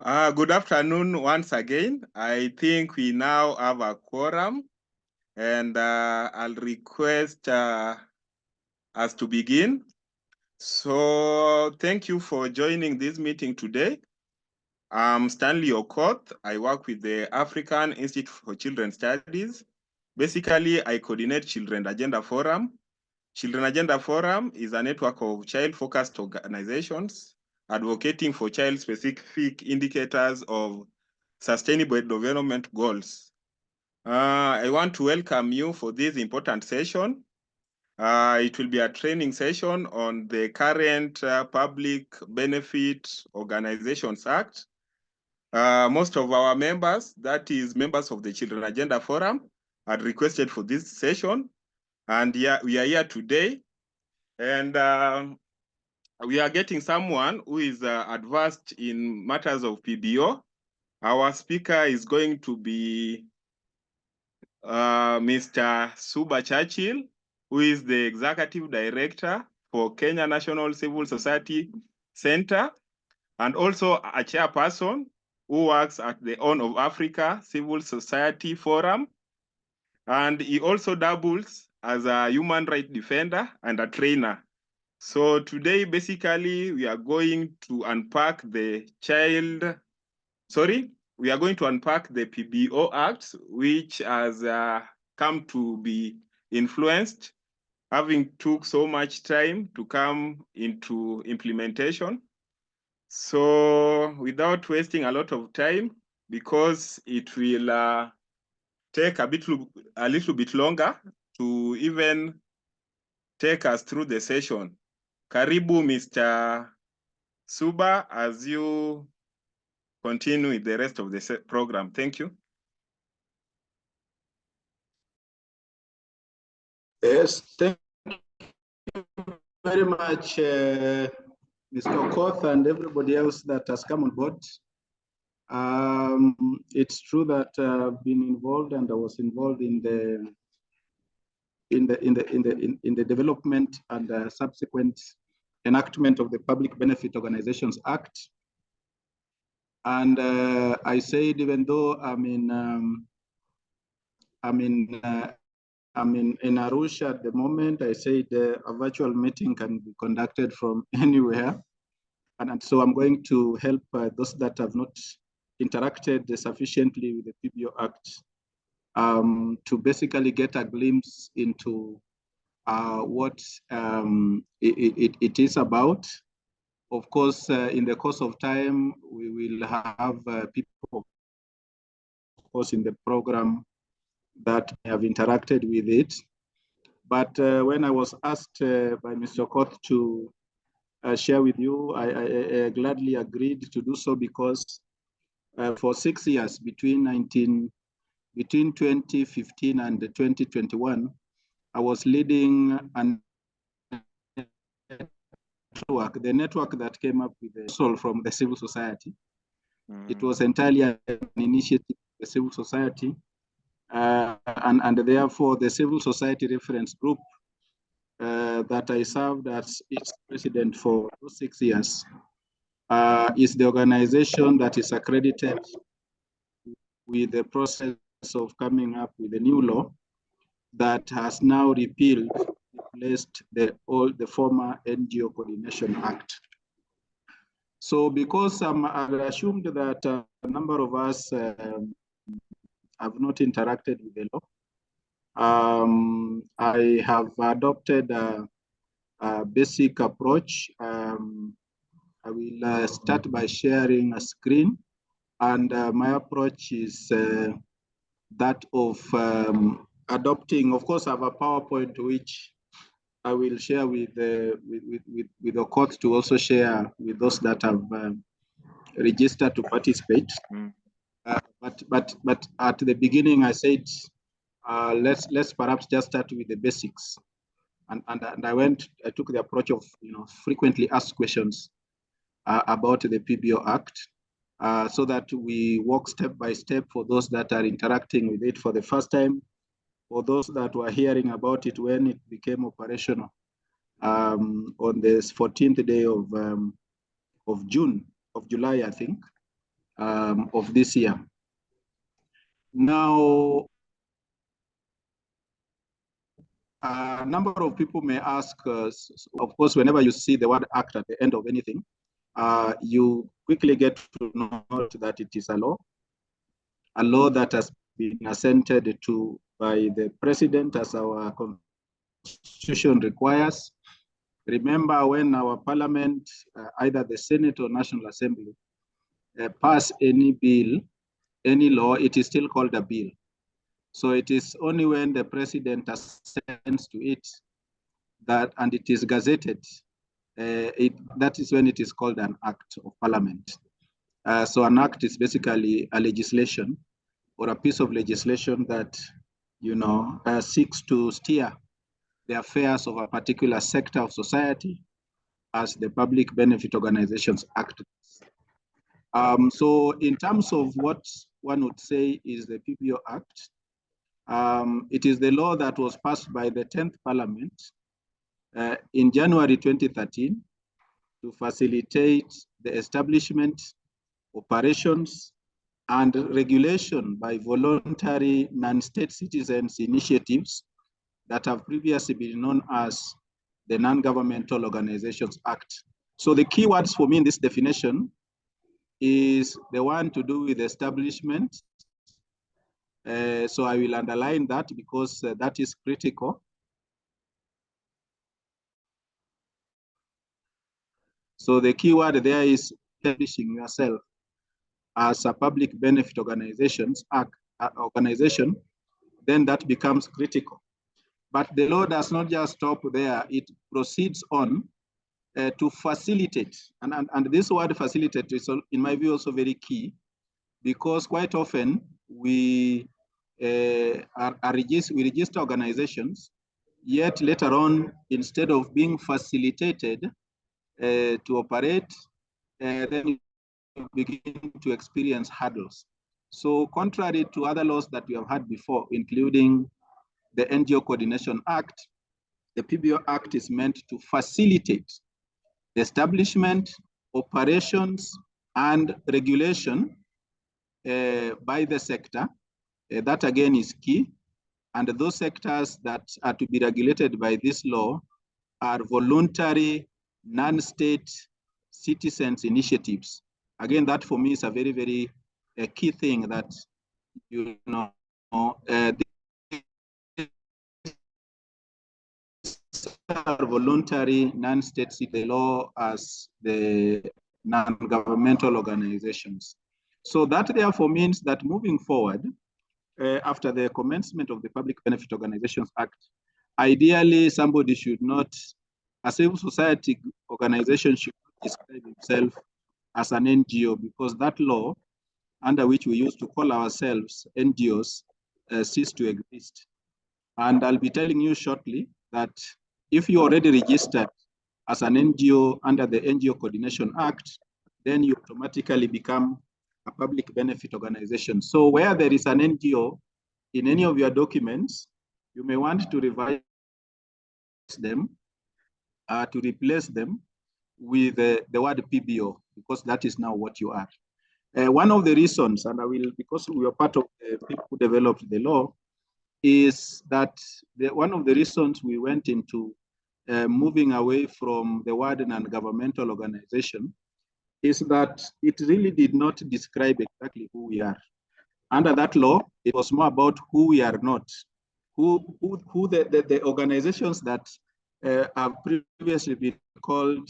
Good afternoon once again. I think we now have a quorum, and I'll request us to begin. So thank you for joining this meeting today. I'm Stanley Okoth. I work with the African Institute for Children Studies. Basically, I coordinate Children Agenda Forum. Children Agenda Forum is a network of child-focused organizations advocating for child-specific indicators of sustainable development goals. I want to welcome you for this important session. It will be a training session on the current Public Benefit Organizations Act. Most of our members, that is members of the Children Agenda Forum, had requested for this session. And yeah, we are here today. And we are getting someone who is advanced in matters of PBO. Our speaker is going to be Mr. Suba Churchill, who is the Executive Director for Kenya National Civil Society Center, and also a chairperson who works at the Horn of Africa Civil Society Forum. And he also doubles as a human rights defender and a trainer. So today, basically, we are going to unpack the PBO Acts, which has come to be influenced, having took so much time to come into implementation. So without wasting a lot of time, because it will take a little bit longer to even take us through the session. Karibu, Mr. Suba, as you continue with the rest of the program. Thank you. Yes, thank you very much, Mr. Okoth and everybody else that has come on board. It's true that I've been involved, and I was involved in the development and subsequent enactment of the Public Benefit Organizations Act. And I said, even though I'm in Arusha at the moment, I said a virtual meeting can be conducted from anywhere. And so I'm going to help those that have not interacted sufficiently with the PBO Act to basically get a glimpse into what it is about. Of course, in the course of time, we will have people, of course, in the program that have interacted with it. But when I was asked by Mr. Okoth to share with you, I gladly agreed to do so, because for 6 years, between 2015 and 2021, I was leading the network that came up with the soul from the civil society. It was entirely an initiative of the civil society. And therefore, the civil society reference group that I served as its president for those 6 years is the organization that is accredited with the process of coming up with a new law that has now replaced the former NGO Coordination Act. So because I assumed that a number of us have not interacted with the law, I have adopted a basic approach. I will start by sharing a screen, and my approach is that of adopting. Of course, I have a PowerPoint which I will share with the court to also share with those that have registered to participate. But at the beginning, I said, let's perhaps just start with the basics. And I took the approach of frequently asked questions about the PBO Act, so that we walk step by step for those that are interacting with it for the first time, for those that were hearing about it when it became operational on the 14th day of July, I think. of this year. Now, a number of people may ask, of course, whenever you see the word act at the end of anything, you quickly get to note that it is a law that has been assented to by the president as our constitution requires. Remember, when our parliament, either the Senate or National Assembly, pass any bill, any law, it is still called a bill. So it is only when the president assents to it that, and it is gazetted, that is when it is called an act of parliament. So an act is basically a legislation or a piece of legislation that, seeks to steer the affairs of a particular sector of society as the Public Benefit Organizations Act. So in terms of what one would say is the PBO Act, it is the law that was passed by the 10th Parliament in January 2013 to facilitate the establishment, operations, and regulation by voluntary non-state citizens initiatives that have previously been known as the Non-Governmental Organizations Act. So the key words for me in this definition is the one to do with establishment. So I will underline that because that is critical. So the key word there is establishing yourself as a public benefit organization, then that becomes critical. But the law does not just stop there, it proceeds on to facilitate. And this word facilitate is, in my view, also very key, because quite often we register organizations, yet later on, instead of being facilitated to operate, then you begin to experience hurdles. So contrary to other laws that we have had before, including the NGO Coordination Act, the PBO Act is meant to facilitate the establishment, operations, and regulation by the sector. That again is key. And those sectors that are to be regulated by this law are voluntary, non-state citizens initiatives. Again, that for me is a very, very key thing that, voluntary non-state city law as the non-governmental organizations. So that therefore means that moving forward, after the commencement of the Public Benefit Organizations Act, ideally somebody should not, a civil society organization should not describe itself as an NGO, because that law under which we used to call ourselves NGOs ceased to exist. And I'll be telling you shortly that if you already registered as an NGO under the NGO Coordination Act, then you automatically become a public benefit organization. So where there is an NGO in any of your documents, you may want to revise them, to replace them with the word PBO, because that is now what you are. One of the reasons, and I will, because we are part of the people who developed the law, is that one of the reasons we went into moving away from the word non-governmental organization is that it really did not describe exactly who we are. Under that law, it was more about who we are not, who the organizations that have previously been called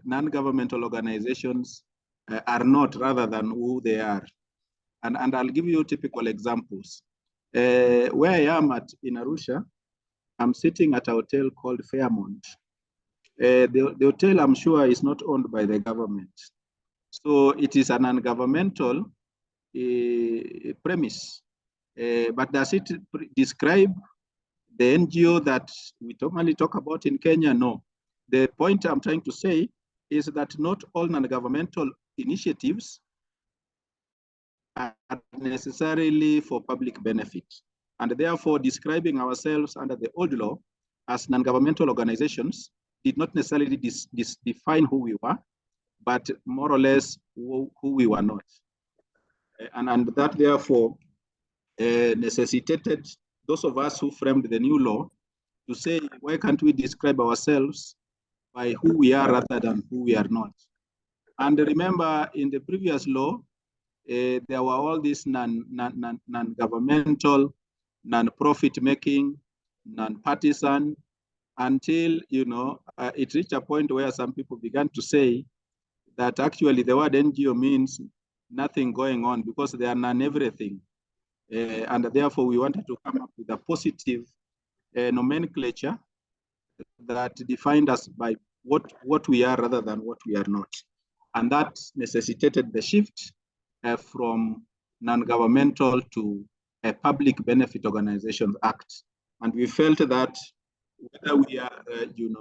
non-governmental organizations are not, rather than who they are. And I'll give you typical examples. Where I am in Arusha, I'm sitting at a hotel called Fairmont. The hotel, I'm sure, is not owned by the government. So it is a non-governmental premise. But does it describe the NGO that we normally talk about in Kenya? No. The point I'm trying to say is that not all non-governmental initiatives are necessarily for public benefit. And therefore, describing ourselves under the old law as non-governmental organizations did not necessarily define who we were. but more or less who we were not. And that therefore necessitated those of us who framed the new law to say, why can't we describe ourselves by who we are rather than who we are not? And remember, in the previous law, there were all these non-governmental, non-profit making, non-partisan, until it reached a point where some people began to say that actually the word NGO means nothing going on because they are non-everything. And therefore, we wanted to come up with a positive nomenclature that defined us by what we are rather than what we are not. And that necessitated the shift from non-governmental to a Public Benefit Organizations Act. And we felt that whether we are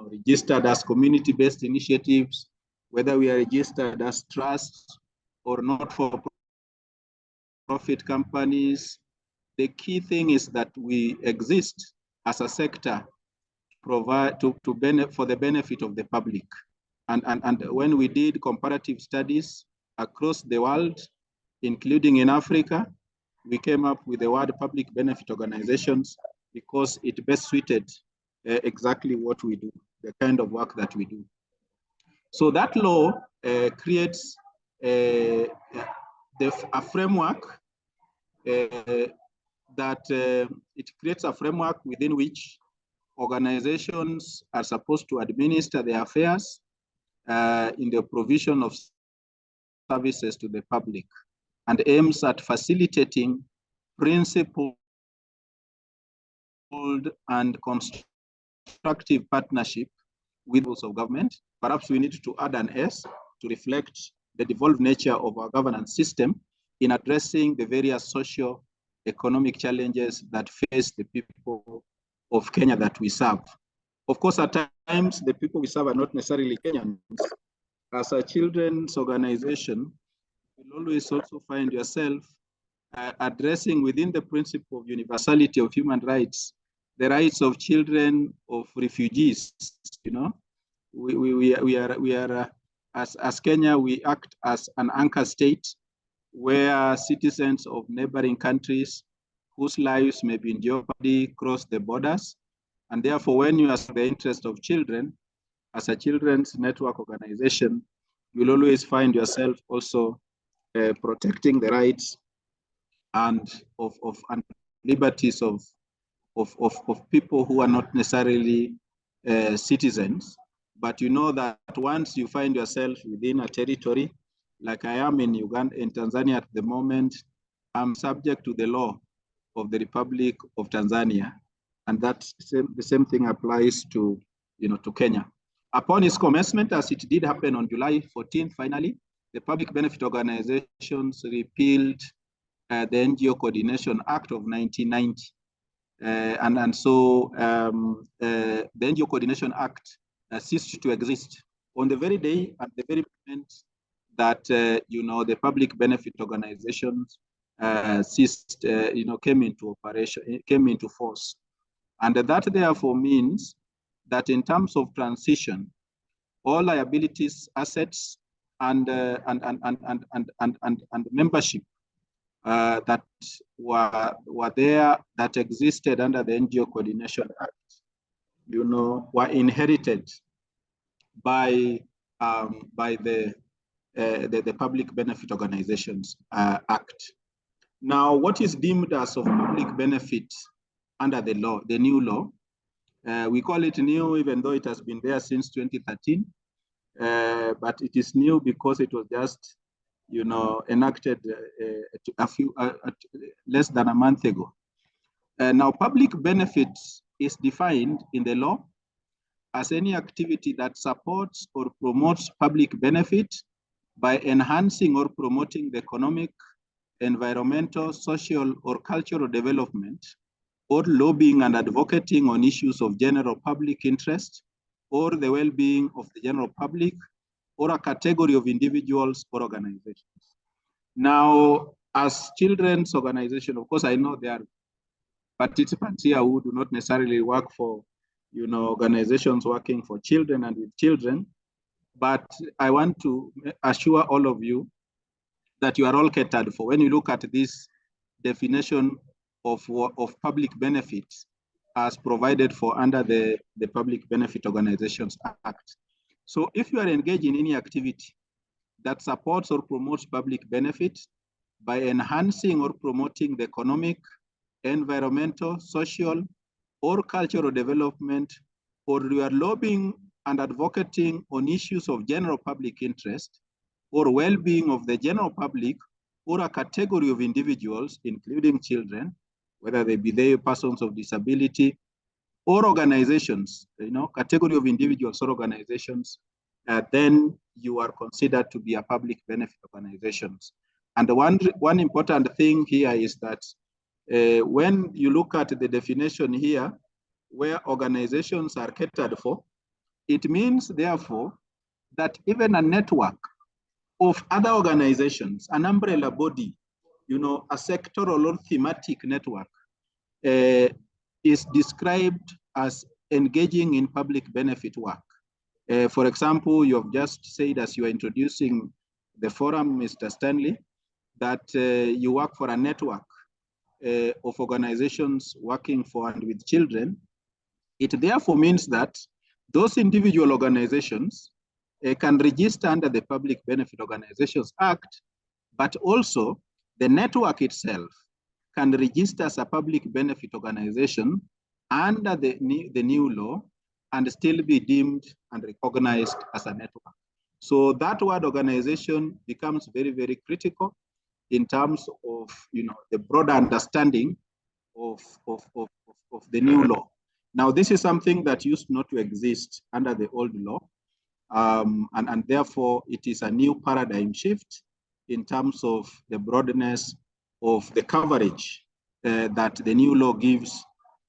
registered as community-based initiatives, whether we are registered as trusts or not-for-profit companies, the key thing is that we exist as a sector provide for the benefit of the public. And when we did comparative studies across the world, including in Africa, we came up with the word public benefit organizations because it best suited exactly what we do, the kind of work that we do. So that law creates a framework that it creates a framework within which organizations are supposed to administer their affairs in the provision of services to the public, and aims at facilitating principled and constructive partnership with those of government. Perhaps we need to add an S to reflect the devolved nature of our governance system in addressing the various socio-economic challenges that face the people of Kenya that we serve. Of course, at times, the people we serve are not necessarily Kenyans. As a children's organization, you'll always also find yourself addressing within the principle of universality of human rights, the rights of children of refugees. We are as Kenya, we act as an anchor state where citizens of neighboring countries whose lives may be in jeopardy cross the borders. And therefore, when you ask the interest of children, as a children's network organization, you'll always find yourself also protecting the rights and liberties of people who are not necessarily citizens. But you know that once you find yourself within a territory, like I am in Uganda, in Tanzania at the moment, I'm subject to the law of the Republic of Tanzania. And the same thing applies to Kenya. Upon its commencement, as it did happen on July 14th, finally, the Public Benefit Organizations repealed the NGO Coordination Act of 1990. So the NGO Coordination Act ceased to exist on the very day, at the very moment that the Public Benefit Organizations ceased, came into operation, came into force. And that therefore means that in terms of transition, all liabilities, assets, and membership that were there, that existed under the NGO Coordination Act, were inherited by the Public Benefit Organizations Act. Now, what is deemed as of public benefit under the law, the new law? We call it new, even though it has been there since 2013. But it is new because it was just, enacted less than a month ago. Now, public benefits is defined in the law as any activity that supports or promotes public benefit by enhancing or promoting the economic, environmental, social, or cultural development, or lobbying and advocating on issues of general public interest, or the well-being of the general public, or a category of individuals or organizations. Now, as children's organization, of course, I know there are participants here who do not necessarily work for, organizations working for children and with children, But I want to assure all of you that you are all catered for. When you look at this definition of public benefits as provided for under the Public Benefit Organizations Act. So if you are engaged in any activity that supports or promotes public benefits by enhancing or promoting the economic, environmental, social, or cultural development, or you are lobbying and advocating on issues of general public interest or well-being of the general public or a category of individuals, including children, whether they be they persons of disability or organizations, category of individuals or organizations, then you are considered to be a public benefit organizations. And the one important thing here is that when you look at the definition here, where organizations are catered for, it means, therefore, that even a network of other organizations, an umbrella body, a sectoral or thematic network, is described as engaging in public benefit work. For example, you have just said as you are introducing the forum, Mr. Stanley, that you work for a network of organizations working for and with children. It therefore means that those individual organizations can register under the Public Benefit Organizations Act, but also the network itself can register as a public benefit organization under the new law and still be deemed and recognized as a network. So that word organization becomes very, very critical in terms of the broader understanding of the new law. Now, this is something that used not to exist under the old law, and therefore it is a new paradigm shift in terms of the broadness of the coverage that the new law gives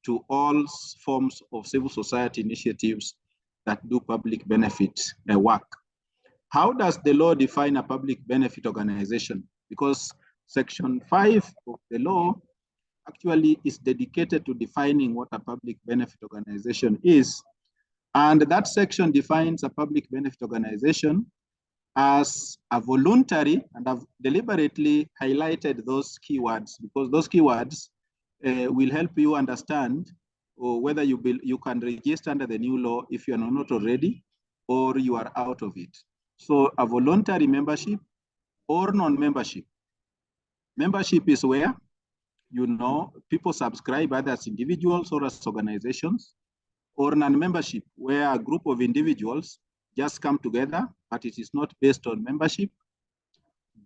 to all forms of civil society initiatives that do public benefit work. How does the law define a public benefit organization? Because Section 5 of the law actually is dedicated to defining what a public benefit organization is. And that section defines a public benefit organization as a voluntary, and I've deliberately highlighted those keywords because those keywords will help you understand whether you can register under the new law if you are not already, or you are out of it. So a voluntary membership or non-membership. Membership is where people subscribe either as individuals or as organizations, or non-membership, where a group of individuals just come together, but it is not based on membership.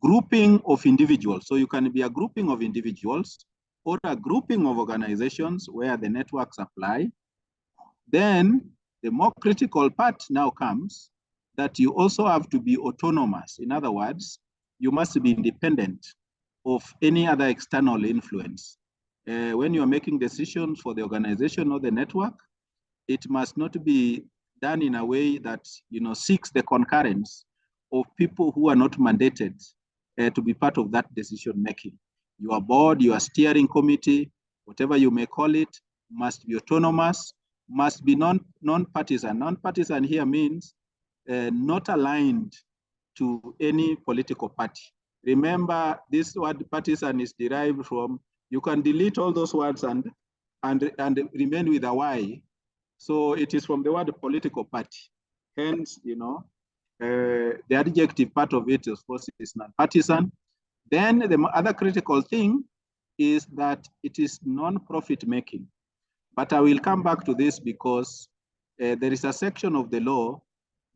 Grouping of individuals. So you can be a grouping of individuals or a grouping of organizations where the networks apply. Then the more critical part now comes that you also have to be autonomous. In other words, you must be independent of any other external influence. When you're making decisions for the organization or the network, it must not be done in a way that seeks the concurrence of people who are not mandated to be part of that decision making. Your board, your steering committee, whatever you may call it, must be autonomous, must be non-partisan. Non-partisan here means not aligned to any political party. Remember, this word partisan is derived from, you can delete all those words and remain with a Y. So it is from the word political party. Hence, the adjective part of it, of course, is non-partisan. Then the other critical thing is that it is non-profit making. But I will come back to this because there is a section of the law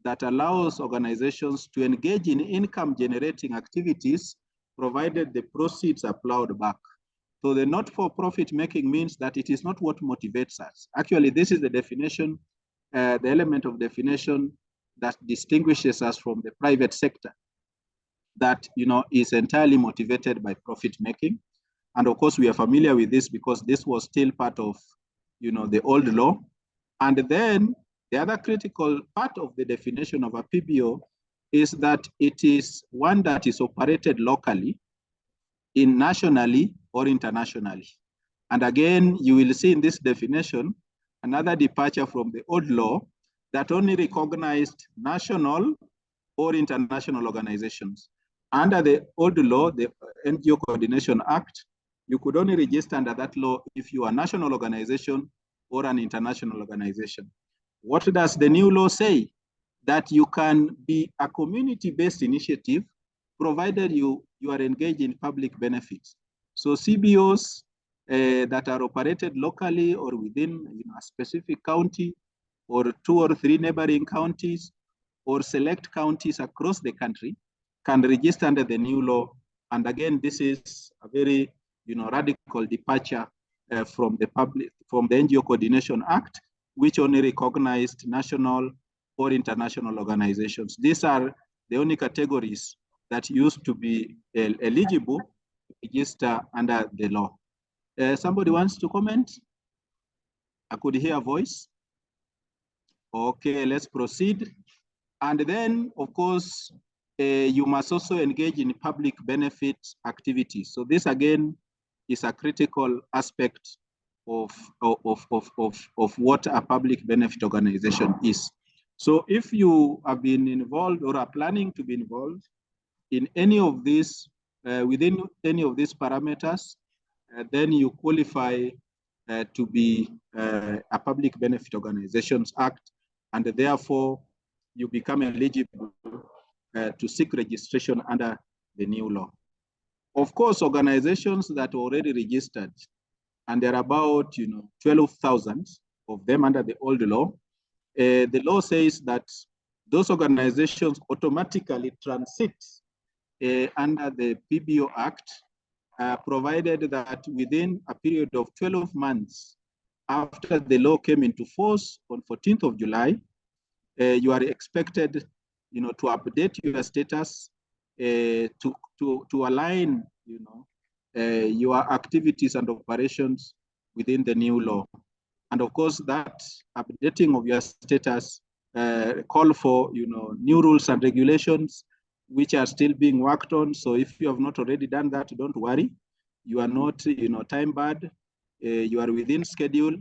that allows organizations to engage in income generating activities provided the proceeds are plowed back. So the not-for-profit making means that it is not what motivates us. Actually, this is the definition, the element of definition that distinguishes us from the private sector that is entirely motivated by profit making. And of course, we are familiar with this because this was still part of the old law. And then the other critical part of the definition of a PBO is that it is one that is operated locally, nationally, or internationally. And again, you will see in this definition another departure from the old law that only recognized national or international organizations. Under the old law, the NGO Coordination Act, you could only register under that law if you are a national organization or an international organization. What does the new law say? That you can be a community-based initiative provided you are engaged in public benefits. So CBOs that are operated locally or within a specific county or 2 or 3 neighboring counties or select counties across the country can register under the new law. And again, this is a very radical departure from the NGO Coordination Act, which only recognized national or international organizations. These are the only categories that used to be eligible to register under the law. Somebody wants to comment? I could hear a voice. Okay, let's proceed. And then, of course, you must also engage in public benefit activities. So this, again, is a critical aspect of what a public benefit organization is. So if you have been involved or are planning to be involved in any of these, within any of these parameters, then you qualify to be a Public Benefit Organizations Act, and therefore you become eligible to seek registration under the new law. Of course, organizations that are already registered, and there are about 12,000 of them under the old law, the law says that those organizations automatically transit under the PBO Act, provided that within a period of 12 months after the law came into force on 14th of July, you are expected to update your status to align your activities and operations within the new law. And of course, that updating of your status call for new rules and regulations which are still being worked on. So if you have not already done that, don't worry. You are not time barred. You are within schedule.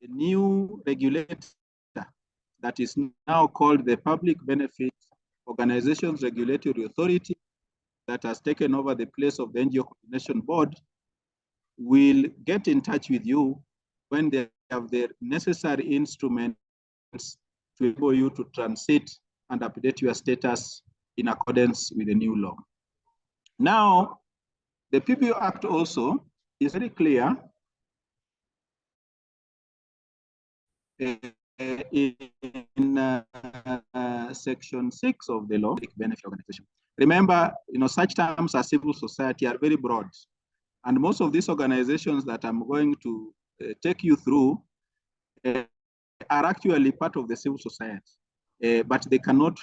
A new regulator that is now called the Public Benefit Organizations Regulatory Authority, that has taken over the place of the NGO Coordination Board, will get in touch with you when they have the necessary instruments to enable you to transit and update your status in accordance with the new law. Now, the PBO Act also is very clear in Section 6 of the law, Public Benefit Organization. Remember, such terms as civil society are very broad. And most of these organizations that I'm going to take you through are actually part of the civil society, but they cannot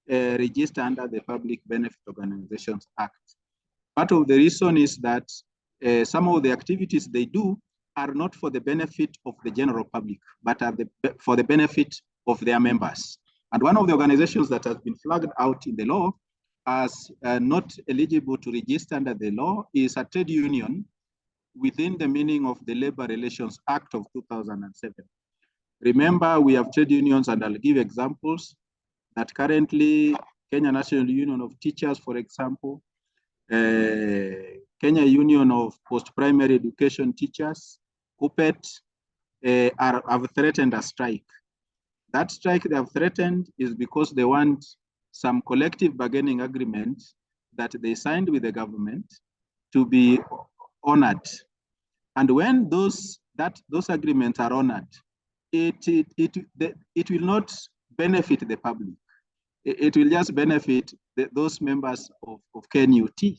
register under the Public Benefit Organizations Act. Part of the reason is that some of the activities they do are not for the benefit of the general public, but are for the benefit of their members. And one of the organizations that has been flagged out in the law as not eligible to register under the law is a trade union within the meaning of the Labor Relations Act of 2007. Remember, we have trade unions, and I'll give examples that currently Kenya National Union of Teachers, for example, Kenya Union of Post-Primary Education Teachers, KUPPET, have threatened a strike. That strike they have threatened is because they want some collective bargaining agreement that they signed with the government to be honored. And when those agreements are honored, it will not benefit the public. It will just benefit those members of KNUT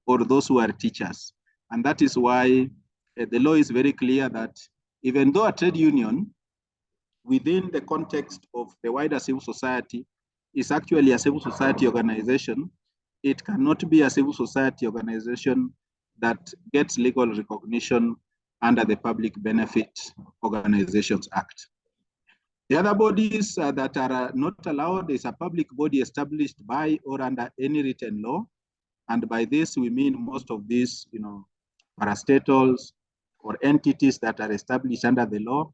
or those who are teachers. And that is why the law is very clear that even though a trade union within the context of the wider civil society is actually a civil society organization, it cannot be a civil society organization that gets legal recognition under the Public Benefit Organizations Act. The other bodies that are not allowed is a public body established by or under any written law. And by this, we mean most of these, parastatals or entities that are established under the law.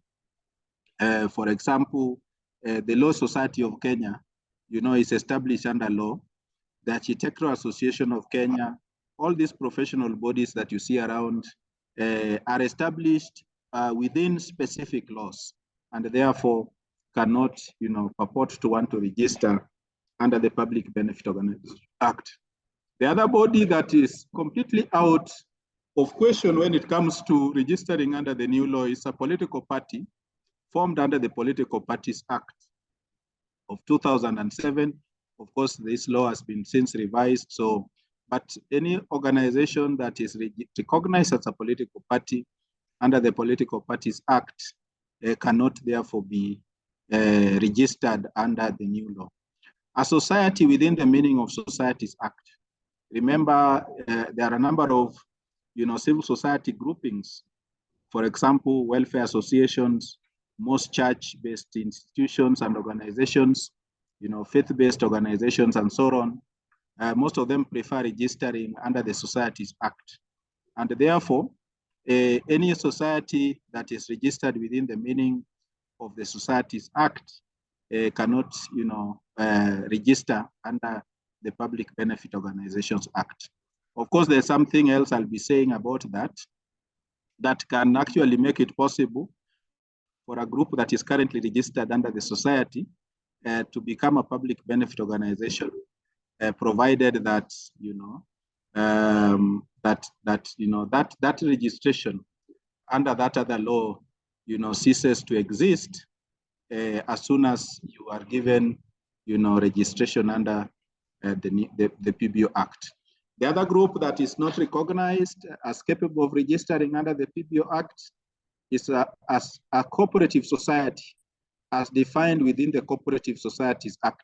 For example, the Law Society of Kenya is established under law. The Architectural Association of Kenya, all these professional bodies that you see around are established within specific laws, and therefore cannot, purport to want to register under the Public Benefit Organization Act. The other body that is completely out of question when it comes to registering under the new law is a political party formed under the Political Parties Act of 2007. Of course, this law has been since revised. So, but any organization that is recognized as a political party under the Political Parties Act cannot therefore be registered under the new law. A society within the meaning of Societies Act. Remember, there are a number of, civil society groupings. For example, welfare associations, most church-based institutions and organizations, faith-based organizations and so on. Most of them prefer registering under the Societies Act. And therefore, any society that is registered within the meaning of the Societies Act cannot, register under the Public Benefit Organizations Act. Of course, there's something else I'll be saying about that can actually make it possible for a group that is currently registered under the society to become a public benefit organization, provided that that registration under that other law ceases to exist as soon as you are given registration under the PBO Act. The other group that is not recognized as capable of registering under the PBO Act is as a cooperative society as defined within the Cooperative Societies Act.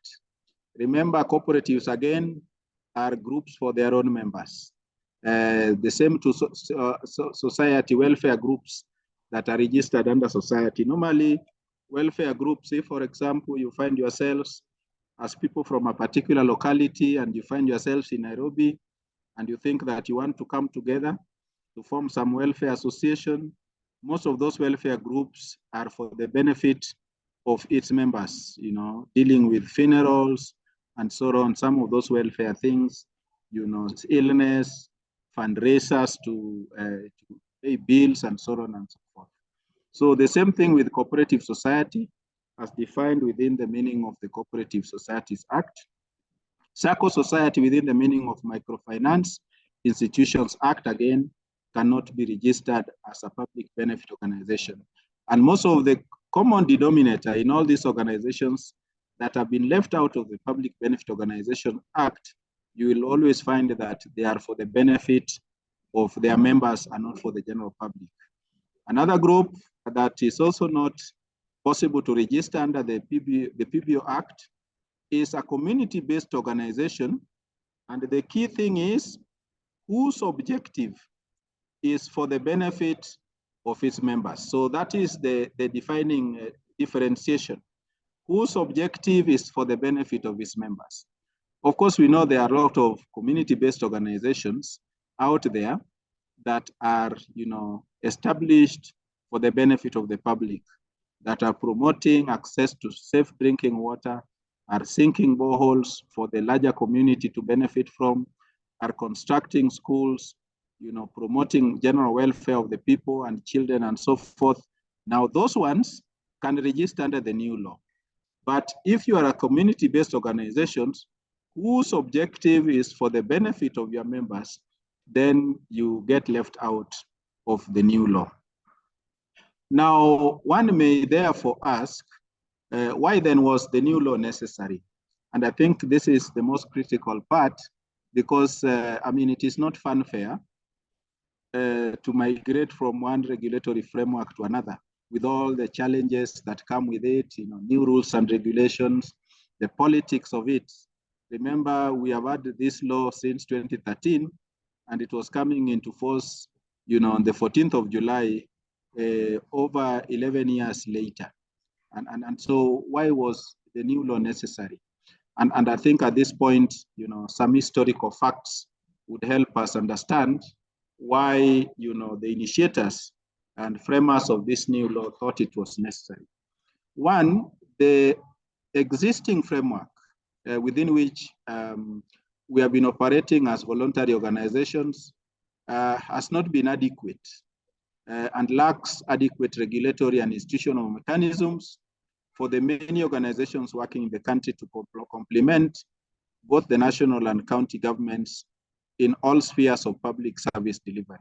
Remember, cooperatives, again, are groups for their own members. The same to society welfare groups that are registered under society. Normally, welfare groups, say, for example, you find yourselves as people from a particular locality and you find yourselves in Nairobi and you think that you want to come together to form some welfare association. Most of those welfare groups are for the benefit of its members, dealing with funerals and so on, some of those welfare things, illness, fundraisers to pay bills and so on and so forth. So the same thing with cooperative society as defined within the meaning of the Cooperative Societies Act. Circle society within the meaning of Microfinance Institutions Act, again, cannot be registered as a public benefit organization. And most of the common denominator in all these organizations that have been left out of the Public Benefit Organization Act, you will always find that they are for the benefit of their members and not for the general public. Another group that is also not possible to register under the PBO Act is a community-based organization. And the key thing is whose objective is for the benefit of its members. So that is the defining differentiation. Whose objective is for the benefit of its members. Of course, we know there are a lot of community-based organizations out there that are, established for the benefit of the public, that are promoting access to safe drinking water, are sinking boreholes for the larger community to benefit from, are constructing schools, promoting general welfare of the people and children and so forth. Now, those ones can register under the new law. But if you are a community-based organization whose objective is for the benefit of your members, then you get left out of the new law. Now, one may therefore ask, why then was the new law necessary? And I think this is the most critical part because, it is not fanfare to migrate from one regulatory framework to another with all the challenges that come with it, new rules and regulations, the politics of it. Remember, we have had this law since 2013, and it was coming into force, on the 14th of July, over 11 years later. And so why was the new law necessary? And I think at this point, some historical facts would help us understand why, the initiators and framers of this new law thought it was necessary. One, the existing framework within which we have been operating as voluntary organizations has not been adequate and lacks adequate regulatory and institutional mechanisms for the many organizations working in the country to complement both the national and county governments in all spheres of public service delivery.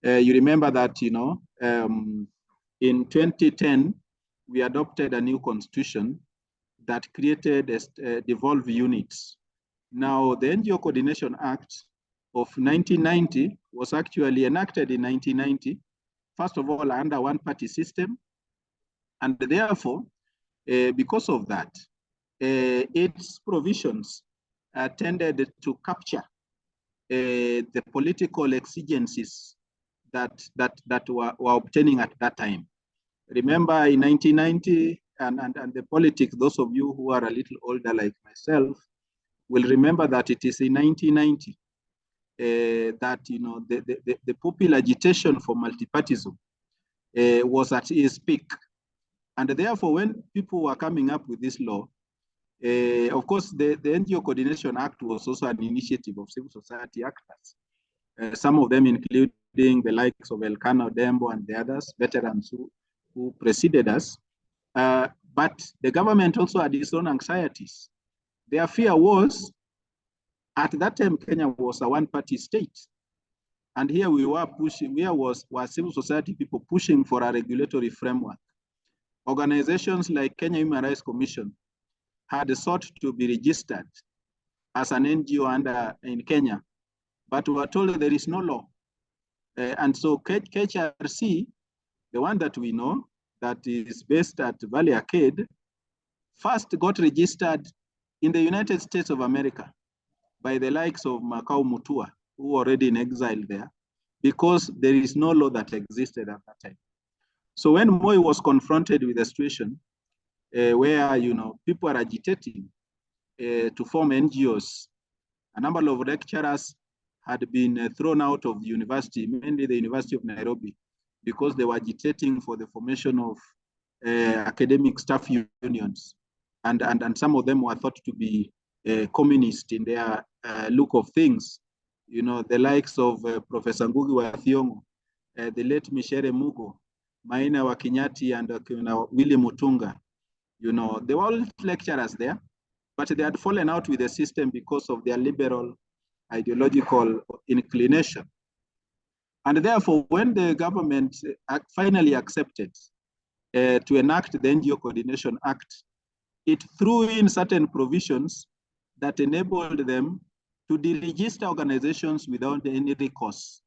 You remember that, in 2010, we adopted a new constitution that created devolved units. Now, the NGO Coordination Act of 1990 was actually enacted in 1990, first of all, under one-party system. And therefore, because of that, its provisions tended to capture the political exigencies that were obtaining at that time. Remember, in 1990, and the politics, those of you who are a little older like myself will remember that it is in 1990 that the popular agitation for multipartyism was at its peak. And therefore, when people were coming up with this law, of course, the NGO Coordination Act was also an initiative of civil society actors, some of them including the likes of Elkanah Odembo and the others, veterans who preceded us. But the government also had its own anxieties. Their fear was, at that time, Kenya was a one-party state. And here we were pushing, were civil society people pushing for a regulatory framework. Organizations like Kenya Human Rights Commission had sought to be registered as an NGO in Kenya, but were told there is no law. And so KHRC, the one that we know, that is based at Valley Arcade, first got registered in the United States of America by the likes of Makau Mutua, who were already in exile there, because there is no law that existed at that time. So when Moi was confronted with a situation where people are agitating to form NGOs, a number of lecturers had been thrown out of the university, mainly the University of Nairobi, because they were agitating for the formation of academic staff unions. And some of them were thought to be communist in their look of things. The likes of Professor Ngugi wa Thiong'o, the late Michere Mugo, Maina Wakinyati, and Willy Mutunga. They were all lecturers there, but they had fallen out with the system because of their liberal ideological inclination. And therefore, when the government finally accepted to enact the NGO Coordination Act, it threw in certain provisions that enabled them to deregister organizations without any recourse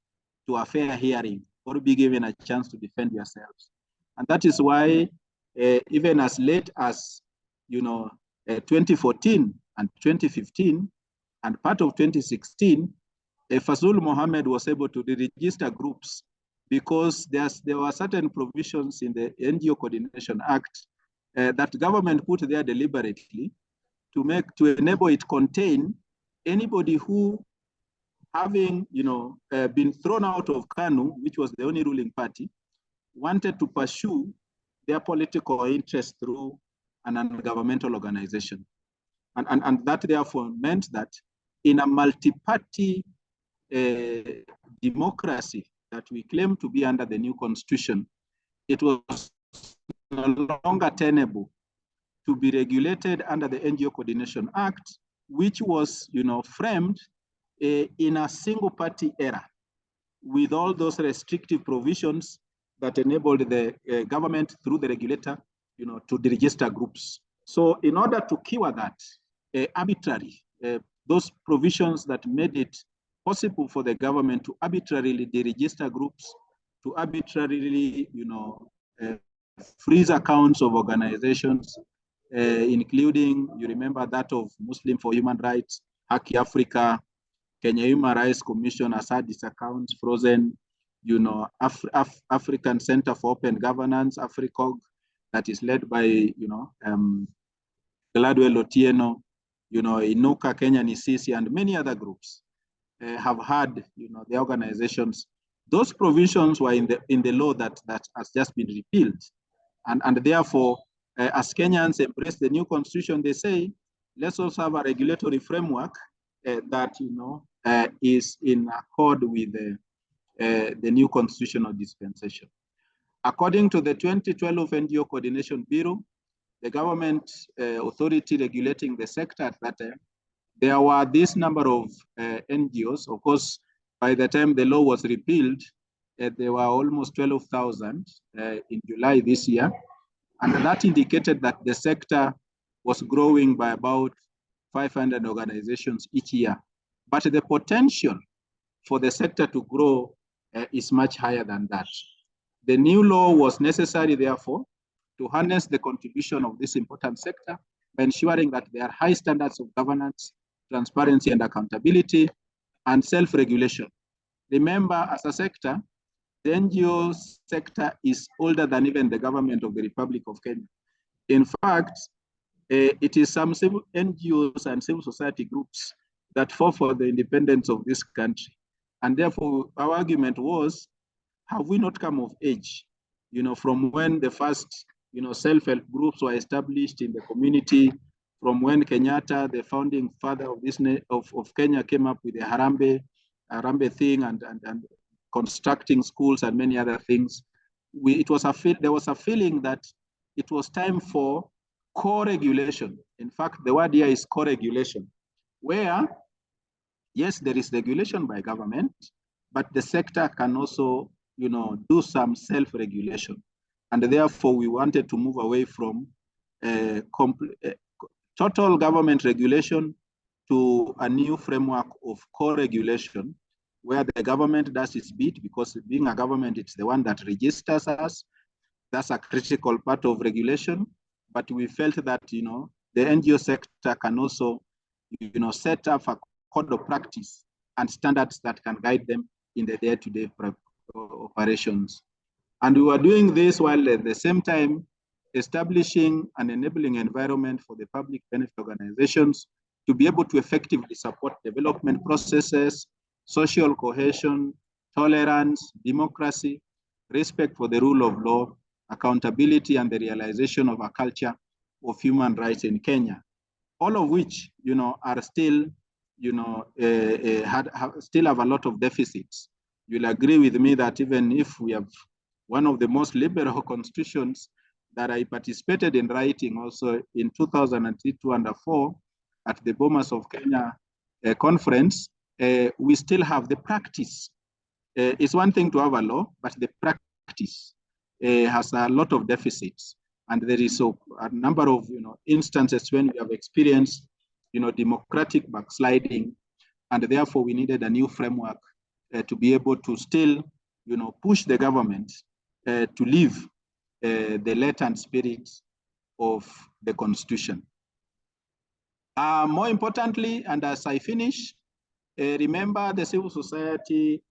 to a fair hearing or be given a chance to defend yourselves. And that is why even as late as 2014 and 2015 and part of 2016, Fazul Mohammed was able to deregister groups because there were certain provisions in the NGO Coordination Act that government put there deliberately to enable it contain anybody who, having been thrown out of KANU, which was the only ruling party, wanted to pursue their political interest through an ungovernmental organization. And that therefore meant that in a multi-party democracy that we claim to be under the new constitution, it was no longer tenable to be regulated under the NGO Coordination Act, which was framed in a single party era with all those restrictive provisions that enabled the government through the regulator to deregister groups. So in order to cure that arbitrary, those provisions that made it possible for the government to arbitrarily deregister groups, to arbitrarily freeze accounts of organizations, including, you remember that of Muslim for Human Rights, Haki Africa, Kenya Human Rights Commission has had its accounts frozen, African Center for Open Governance, AFRICOG, that is led by, Gladwell Otieno, Inuka, Kenya Nisisi, and many other groups have had, the organizations. Those provisions were in the law that has just been repealed. And therefore, as Kenyans embrace the new constitution, they say let's also have a regulatory framework that is in accord with the new constitutional dispensation. According to the 2012 NGO Coordination Bureau, the government authority regulating the sector at that time, there were this number of NGOs. Of course, by the time the law was repealed, there were almost 12,000 in July this year. And that indicated that the sector was growing by about 500 organizations each year. But the potential for the sector to grow is much higher than that. The new law was necessary, therefore, to harness the contribution of this important sector by ensuring that there are high standards of governance, transparency and accountability, and self-regulation. Remember, as a sector, the NGO sector is older than even the government of the Republic of Kenya. In fact, it is some civil NGOs and civil society groups that fought for the independence of this country. And therefore, our argument was, have we not come of age, from when the first, self-help groups were established in the community, from when Kenyatta, the founding father of this of Kenya, came up with the Harambee thing and constructing schools and many other things. There was a feeling that it was time for co-regulation. In fact, the word here is co-regulation, where, yes, there is regulation by government, but the sector can also, do some self-regulation. And therefore, we wanted to move away from total government regulation to a new framework of co-regulation, where the government does its bit, because being a government, it's the one that registers us. That's a critical part of regulation. But we felt that, the NGO sector can also, set up a code of practice and standards that can guide them in the day-to-day operations. And we were doing this while at the same time establishing an enabling environment for the public benefit organizations to be able to effectively support development processes, social cohesion, tolerance, democracy, respect for the rule of law, accountability, and the realization of a culture of human rights in Kenya. All of which, are still, still have a lot of deficits. You'll agree with me that even if we have one of the most liberal constitutions that I participated in writing also in 2003, 2004 at the Bomas of Kenya conference, we still have the practice. It's one thing to have a law, but the practice has a lot of deficits. And there is a number of instances when we have experienced democratic backsliding, and therefore we needed a new framework to be able to still push the government to live the latent spirit of the Constitution. More importantly, and as I finish, remember the civil society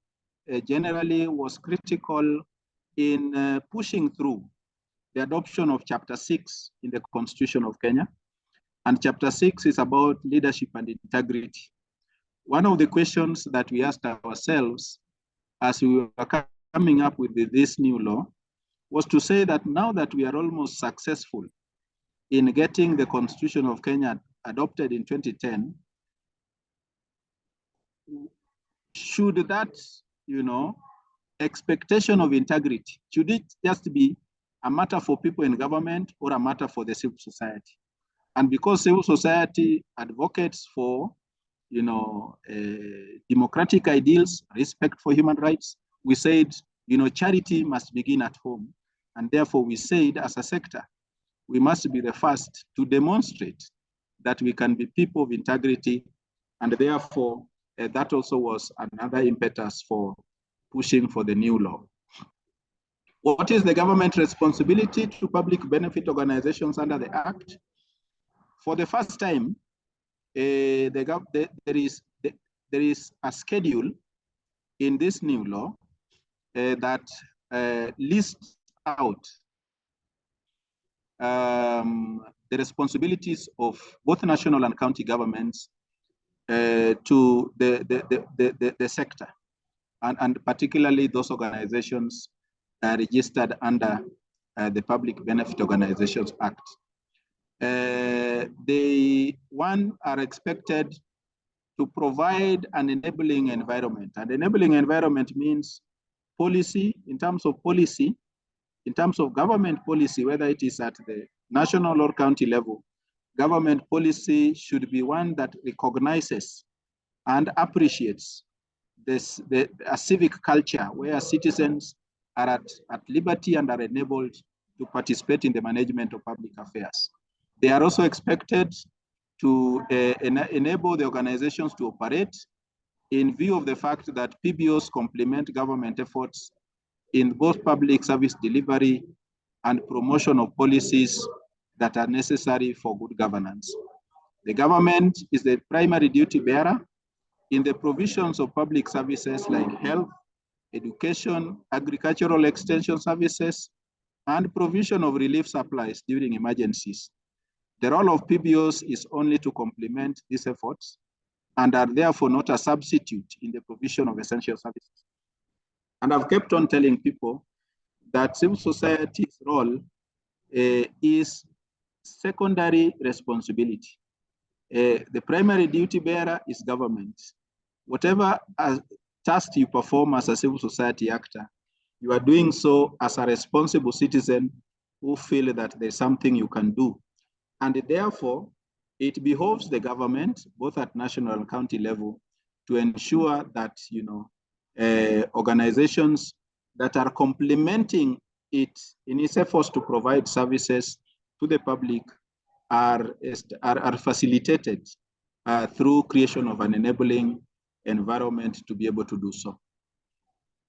generally was critical in pushing through the adoption of Chapter 6 in the Constitution of Kenya. And Chapter 6 is about leadership and integrity. One of the questions that we asked ourselves as we were coming up with this new law was to say that now that we are almost successful in getting the Constitution of Kenya adopted in 2010, should that, expectation of integrity, should it just be a matter for people in government or a matter for the civil society? And because civil society advocates for, democratic ideals, respect for human rights, we said, charity must begin at home. And therefore we said as a sector, we must be the first to demonstrate that we can be people of integrity. And therefore that also was another impetus for pushing for the new law. What is the government responsibility to public benefit organizations under the Act? For the first time, there is a schedule in this new law that lists out the responsibilities of both national and county governments to the sector, and particularly those organizations registered under the Public Benefit Organizations Act. They are expected to provide an enabling environment. An enabling environment means policy, in terms of policy, in terms of government policy, whether it is at the national or county level, government policy should be one that recognizes and appreciates a civic culture where citizens are at liberty and are enabled to participate in the management of public affairs. They are also expected to enable the organizations to operate in view of the fact that PBOs complement government efforts in both public service delivery and promotion of policies that are necessary for good governance. The government is the primary duty bearer in the provisions of public services like health, education, agricultural extension services, and provision of relief supplies during emergencies. The role of PBOs is only to complement these efforts and are therefore not a substitute in the provision of essential services. And I've kept on telling people that civil society's role is secondary responsibility. The primary duty bearer is government. Whatever task you perform as a civil society actor, you are doing so as a responsible citizen who feel that there's something you can do. And therefore, it behoves the government, both at national and county level, to ensure that organizations that are complementing it in its efforts to provide services to the public are facilitated through creation of an enabling environment to be able to do so.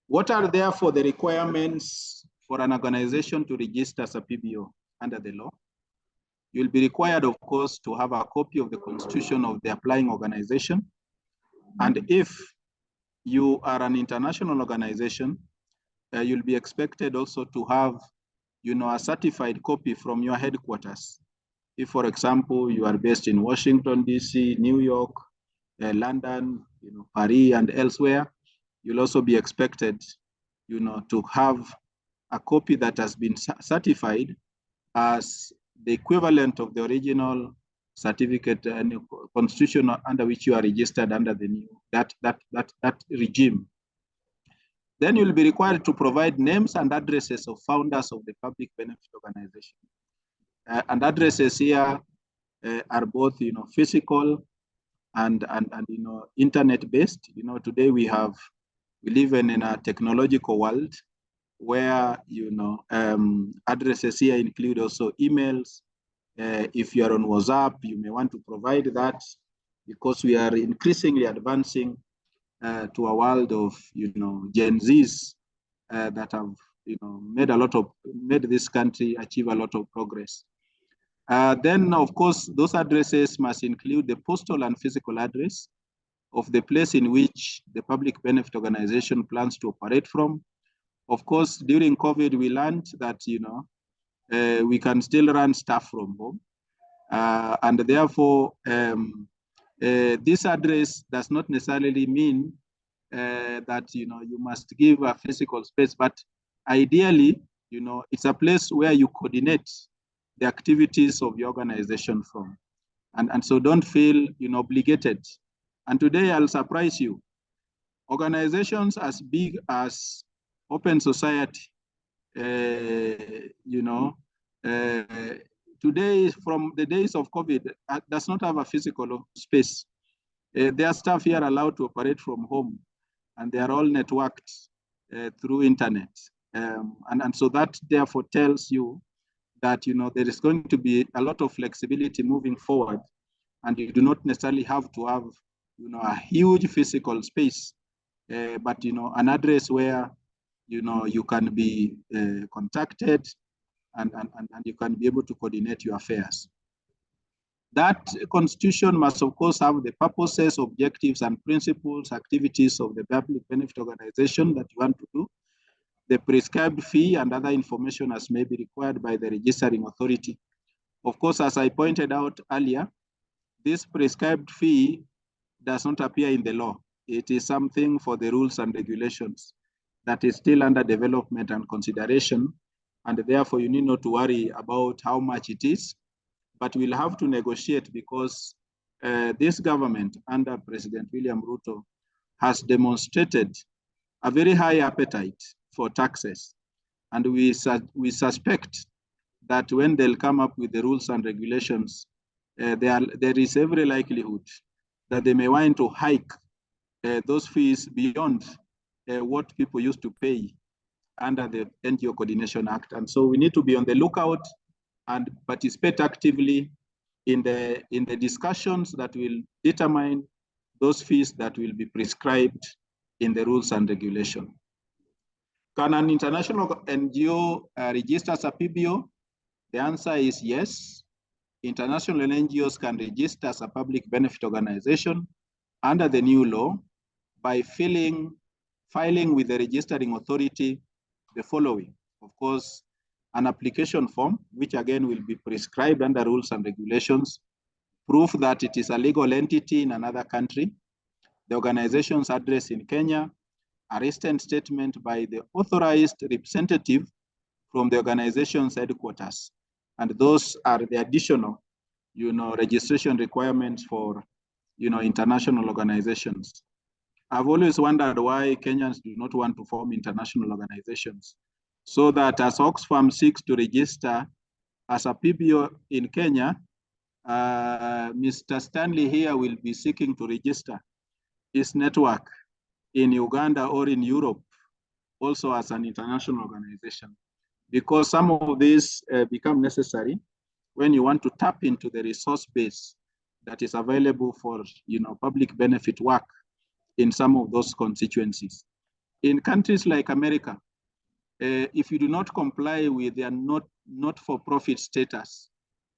What are therefore the requirements for an organization to register as a PBO under the law? You'll be required, of course, to have a copy of the constitution of the applying organization. And if you are an international organization, you'll be expected also to have a certified copy from your headquarters. If, for example, you are based in Washington, DC, New York, London, Paris, and elsewhere, you'll also be expected, to have a copy that has been certified as the equivalent of the original certificate and constitution under which you are registered under the new that regime. Then you'll be required to provide names and addresses of founders of the public benefit organization. And addresses here are both, physical and internet-based. Today we live in a technological world where addresses here include also emails. If you are on WhatsApp, you may want to provide that, because we are increasingly advancing to a world of Gen Zs that have made this country achieve a lot of progress. Then, of course, those addresses must include the postal and physical address of the place in which the public benefit organization plans to operate from. Of course, during COVID, we learned that we can still run stuff from home, and therefore this address does not necessarily mean that you must give a physical space, but ideally, it's a place where you coordinate the activities of your organization from, and so don't feel obligated. And today I'll surprise you. Organizations as big as Open Society, today, from the days of COVID, does not have a physical space. Their staff here are allowed to operate from home, and they are all networked through internet. And so that therefore tells you that there is going to be a lot of flexibility moving forward, and you do not necessarily have to have a huge physical space, but an address where you can be contacted and you can be able to coordinate your affairs. That constitution must, of course, have the purposes, objectives, and principles, activities of the public benefit organization that you want to do, the prescribed fee, and other information as may be required by the registering authority. Of course, as I pointed out earlier, this prescribed fee does not appear in the law. It is something for the rules and regulations that is still under development and consideration, and therefore you need not to worry about how much it is. but we'll have to negotiate because this government under President William Ruto has demonstrated a very high appetite for taxes. And we suspect that when they'll come up with the rules and regulations, there is every likelihood that they may want to hike those fees beyond what people used to pay under the NGO Coordination Act. And so we need to be on the lookout and participate actively in the discussions that will determine those fees that will be prescribed in the rules and regulation. Can an international NGO register as a PBO? The answer is yes. International NGOs can register as a public benefit organization under the new law by filing with the registering authority the following. Of course, an application form, which again will be prescribed under rules and regulations, proof that it is a legal entity in another country, the organization's address in Kenya, a written statement by the authorized representative from the organization's headquarters. And those are the additional, registration requirements for, international organizations. I've always wondered why Kenyans do not want to form international organizations, so that as Oxfam seeks to register as a PBO in Kenya, Mr. Stanley here will be seeking to register his network in Uganda or in Europe also as an international organization, because some of these become necessary when you want to tap into the resource base that is available for public benefit work in some of those constituencies. In countries like America, if you do not comply with their not-for-profit status,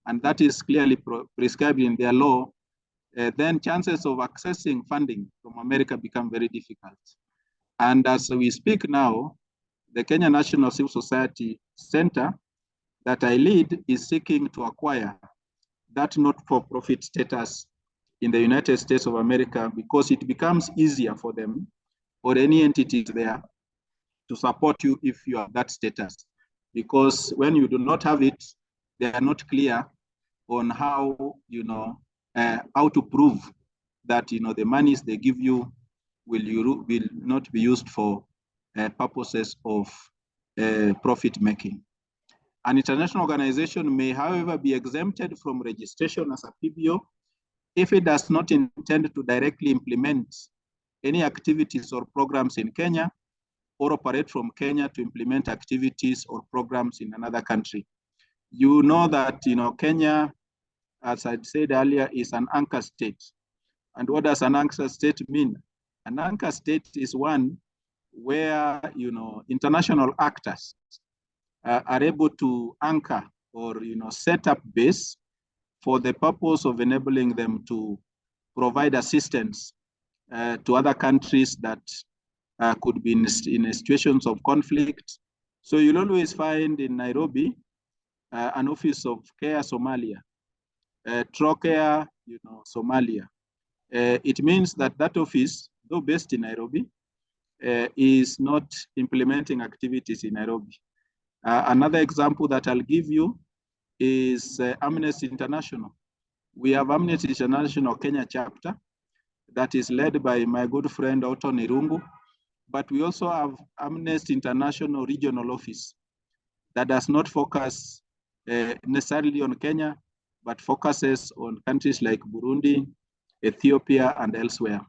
and that is clearly prescribed in their law, then chances of accessing funding from America become very difficult. And as we speak now, the Kenya National Civil Society Center that I lead is seeking to acquire that not-for-profit status in the United States of America, because it becomes easier for them or any entity there to support you if you have that status. Because when you do not have it, they are not clear on how, how to prove that, the monies they give you will not be used for purposes of profit making. An international organization may, however, be exempted from registration as a PBO if it does not intend to directly implement any activities or programs in Kenya, or operate from Kenya to implement activities or programs in another country. You know that Kenya, as I said earlier, is an anchor state. And what does an anchor state mean? An anchor state is one where international actors are able to anchor or set up base for the purpose of enabling them to provide assistance to other countries that could be in situations of conflict. So you'll always find in Nairobi an office of Care Somalia, Trocare, Somalia. It means that that office, though based in Nairobi, is not implementing activities in Nairobi. Another example that I'll give you is Amnesty International. We have Amnesty International Kenya chapter that is led by my good friend Otto Nirungu, but we also have Amnesty International Regional Office that does not focus necessarily on Kenya, but focuses on countries like Burundi, Ethiopia, and elsewhere.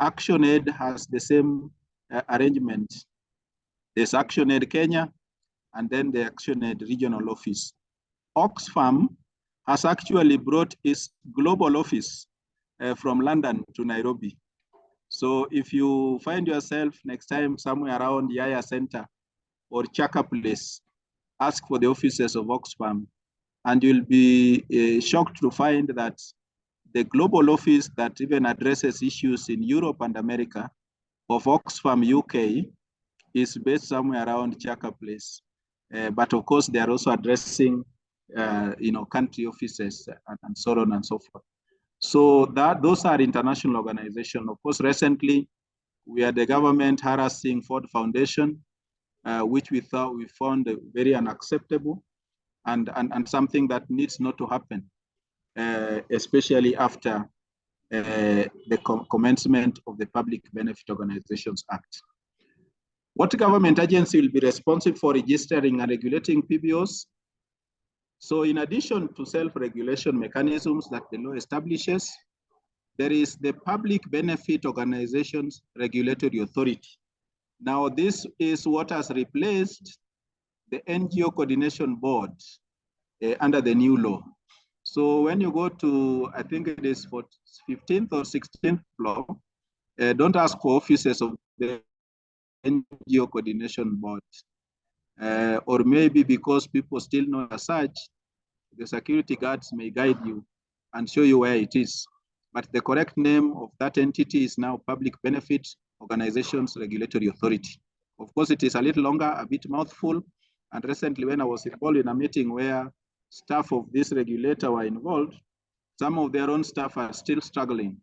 ActionAid has the same arrangement. There's ActionAid Kenya, and then the ActionAid Regional Office. Oxfam has actually brought its global office from London to Nairobi. So if you find yourself next time somewhere around Yaya Center or Chaka Place, ask for the offices of Oxfam, and you'll be shocked to find that the global office that even addresses issues in Europe and America of Oxfam UK is based somewhere around Chaka Place. But of course, they are also addressing country offices and so on and so forth. So those are international organizations. Of course, recently we had the government harassing Ford Foundation, which we found very unacceptable and something that needs not to happen. especially after the commencement of the Public Benefit Organizations Act. What government agency will be responsible for registering and regulating PBOs? So in addition to self-regulation mechanisms that the law establishes, there is the Public Benefit Organizations Regulatory Authority. Now, this is what has replaced the NGO Coordination Board under the new law. So when you go to, I think it is for 15th or 16th law, don't ask for offices of the NGO Coordination Board. Or maybe because people still know as such, the security guards may guide you and show you where it is. But the correct name of that entity is now Public Benefit Organizations Regulatory Authority. Of course, it is a little longer, a bit mouthful. And recently when I was involved in a meeting where staff of this regulator were involved, some of their own staff are still struggling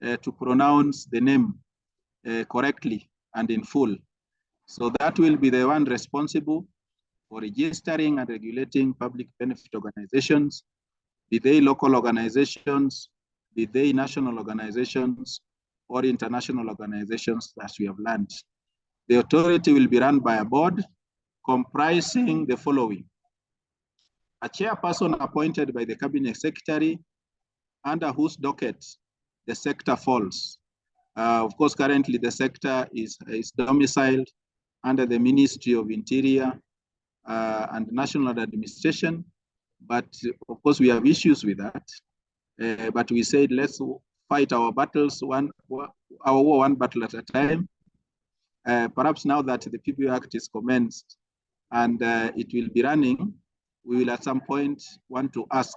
to pronounce the name correctly and in full. So that will be the one responsible for registering and regulating public benefit organizations, be they local organizations, be they national organizations, or international organizations, as we have learned. The authority will be run by a board comprising the following: a chairperson appointed by the cabinet secretary, under whose docket the sector falls. Of course, currently the sector is domiciled under the Ministry of Interior and National Administration, but of course we have issues with that. But we said, let's fight our battles one battle at a time. Perhaps now that the PBO Act is commenced and it will be running, we will at some point want to ask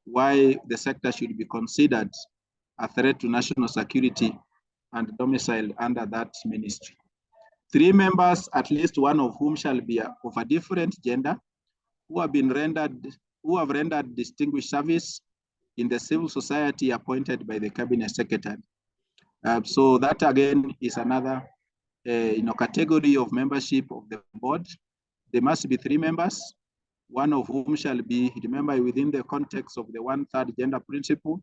why the sector should be considered a threat to national security and domiciled under that ministry. 3 members, at least one of whom shall be of a different gender, who have rendered distinguished service in the civil society appointed by the cabinet secretary. So that again is another category of membership of the board. There must be 3 members, one of whom shall be, remember, within the context of the 1/3 gender principle,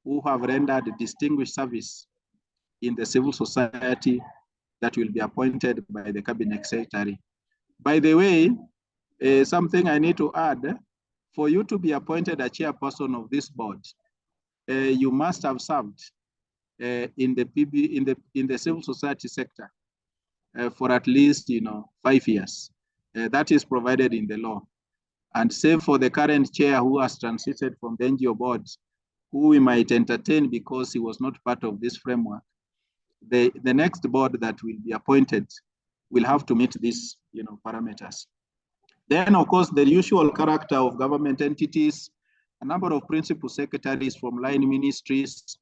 who have rendered distinguished service in the civil society that will be appointed by the cabinet secretary. By the way, something I need to add, for you to be appointed a chairperson of this board, you must have served in the civil society sector for at least 5 years. That is provided in the law. And same for the current chair who has transited from the NGO board, who we might entertain because he was not part of this framework. The next board that will be appointed will have to meet these parameters. Then, of course, the usual character of government entities, a number of principal secretaries from line ministries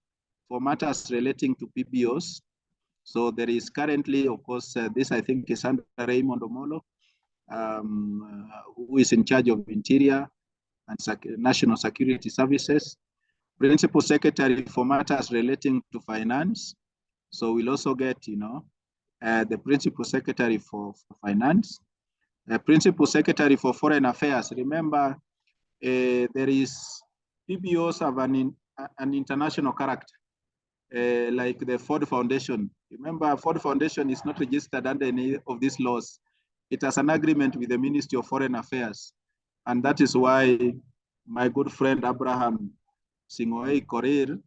for matters relating to PBOs. So there is currently, of course, this I think is under Raymond Omolo, who is in charge of Interior and National Security Services. Principal Secretary for matters relating to finance. So we'll also get, the Principal Secretary for Finance. Principal Secretary for Foreign Affairs. Remember, there is, PBOs have an international character, like the Ford Foundation. Remember, Ford Foundation is not registered under any of these laws. It has an agreement with the Ministry of Foreign Affairs. And that is why my good friend Abraham Singoei Korir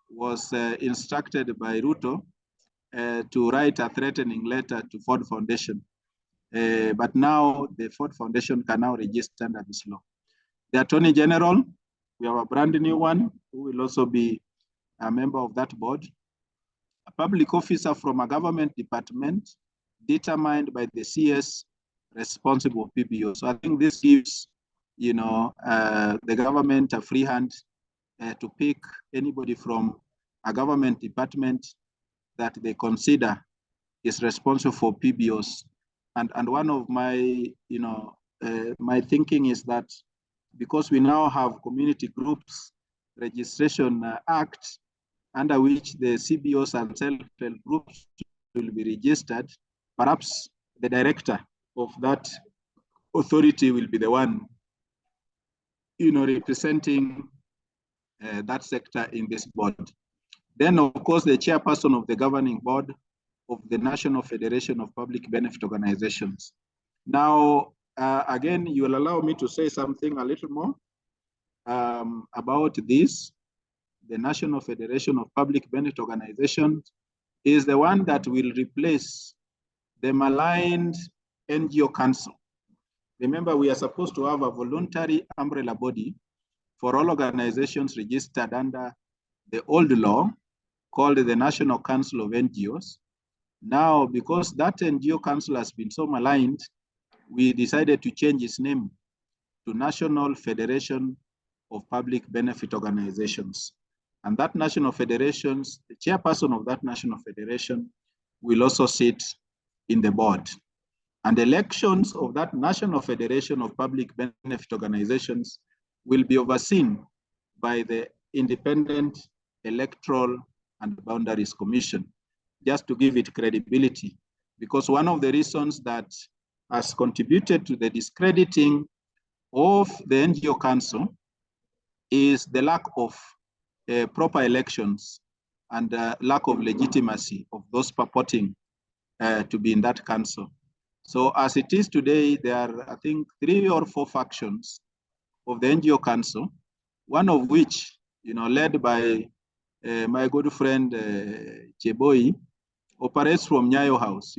was instructed by Ruto to write a threatening letter to Ford Foundation. But now the Ford Foundation can now register under this law. The Attorney General, we have a brand new one who will also be a member of that board. A public officer from a government department determined by the CS responsible PBO. So I think this gives, the government a free hand to pick anybody from a government department that they consider is responsible for PBOs. And one of my, my thinking is that because we now have community groups registration act under which the CBOs and self-help groups will be registered, perhaps the director of that authority will be the one, representing that sector in this board. Then, of course, the chairperson of the governing board of the National Federation of Public Benefit Organizations. Now, again, you will allow me to say something a little more about this. The National Federation of Public Benefit Organizations is the one that will replace the maligned NGO Council. Remember, we are supposed to have a voluntary umbrella body for all organizations registered under the old law called the National Council of NGOs. Now, because that NGO Council has been so maligned, we decided to change its name to National Federation of Public Benefit Organizations. And that National Federations, the chairperson of that National Federation will also sit in the board. And elections of that National Federation of Public Benefit Organizations will be overseen by the Independent Electoral and Boundaries Commission, just to give it credibility. Because one of the reasons that has contributed to the discrediting of the NGO Council is the lack of proper elections and lack of legitimacy of those purporting to be in that council. So as it is today, there are, I think, 3 or 4 factions of the NGO Council, one of which, led by my good friend Cheboi, operates from Nyayo House,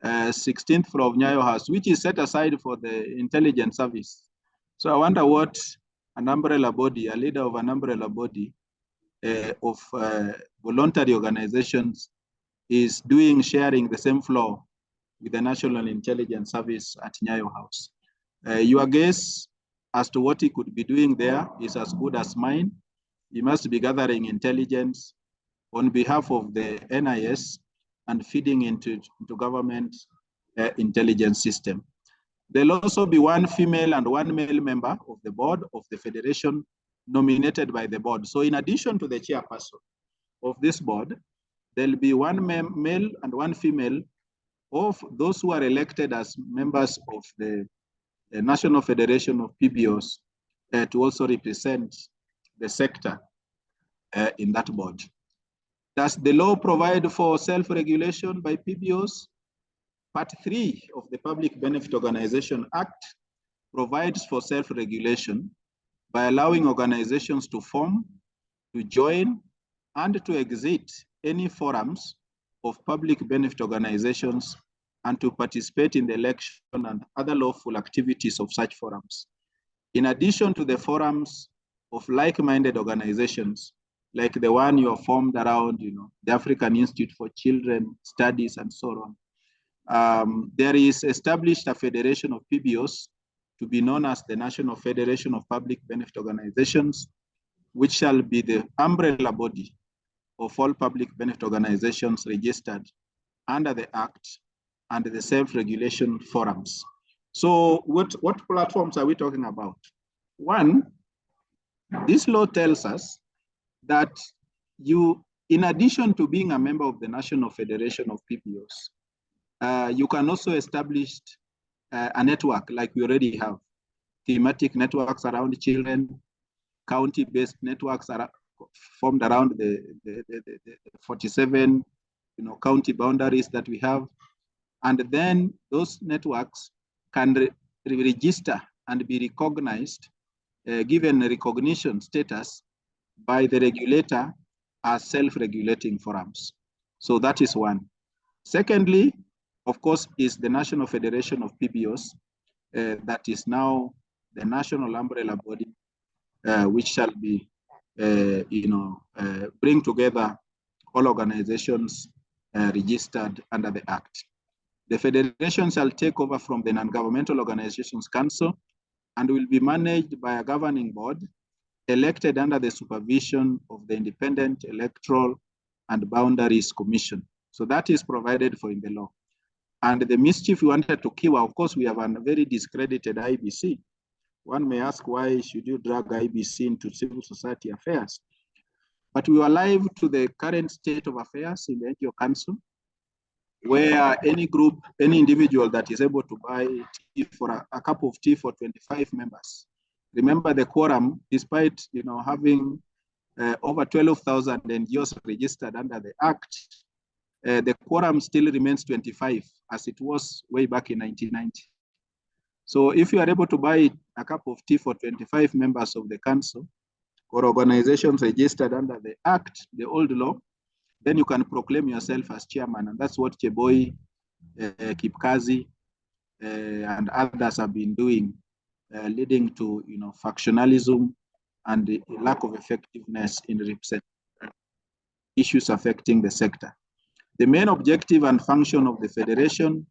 16th floor of Nyayo House, which is set aside for the intelligence service. So I wonder what an umbrella body, a leader of an umbrella body of voluntary organizations is doing, sharing the same floor with the National Intelligence Service at Nyayo House. Your guess as to what he could be doing there is as good as mine. He must be gathering intelligence on behalf of the NIS and feeding into government intelligence system. There'll also be 1 female and 1 male member of the board of the federation nominated by the board. So in addition to the chairperson of this board, there'll be 1 male and 1 female of those who are elected as members of the National Federation of PBOs to also represent the sector in that board. Does the law provide for self-regulation by PBOs? Part 3 of the Public Benefit Organization Act provides for self-regulation by allowing organizations to form, to join, and to exit any forums of public benefit organizations and to participate in the election and other lawful activities of such forums. In addition to the forums of like-minded organizations, like the one you have formed around, the African Institute for Children Studies and so on, there is established a federation of PBOs to be known as the National Federation of Public Benefit Organizations, which shall be the umbrella body of all public benefit organizations registered under the Act and the self-regulation forums. So what platforms are we talking about? 1, this law tells us that you, in addition to being a member of the National Federation of PBOs, you can also establish a network like we already have. Thematic networks around children, county-based networks are formed around the 47 county boundaries that we have. And then those networks can register and be recognized, given recognition status by the regulator as self-regulating forums. So that is 1. Secondly, of course, is the National Federation of PBOs that is now the national umbrella body, which shall be, bring together all organizations registered under the Act. The federation shall take over from the Non-Governmental Organizations Council and will be managed by a governing board elected under the supervision of the Independent Electoral and Boundaries Commission. So that is provided for in the law. And the mischief we wanted to kill, of course, we have a very discredited IBC. One may ask, why should you drag IBC into civil society affairs? But we are alive to the current state of affairs in the NGO Council, where any group, any individual that is able to buy tea for a cup of tea for 25 members Remember the quorum, despite having over 12,000 NGOs registered under the Act, the quorum still remains 25 as it was way back in 1990. So if you are able to buy a cup of tea for 25 members of the council or organizations registered under the Act, the old law, then you can proclaim yourself as chairman. And that's what Cheboi, Kipkazi, and others have been doing, leading to factionalism and the lack of effectiveness in representing issues affecting the sector. The main objective and function of the Federation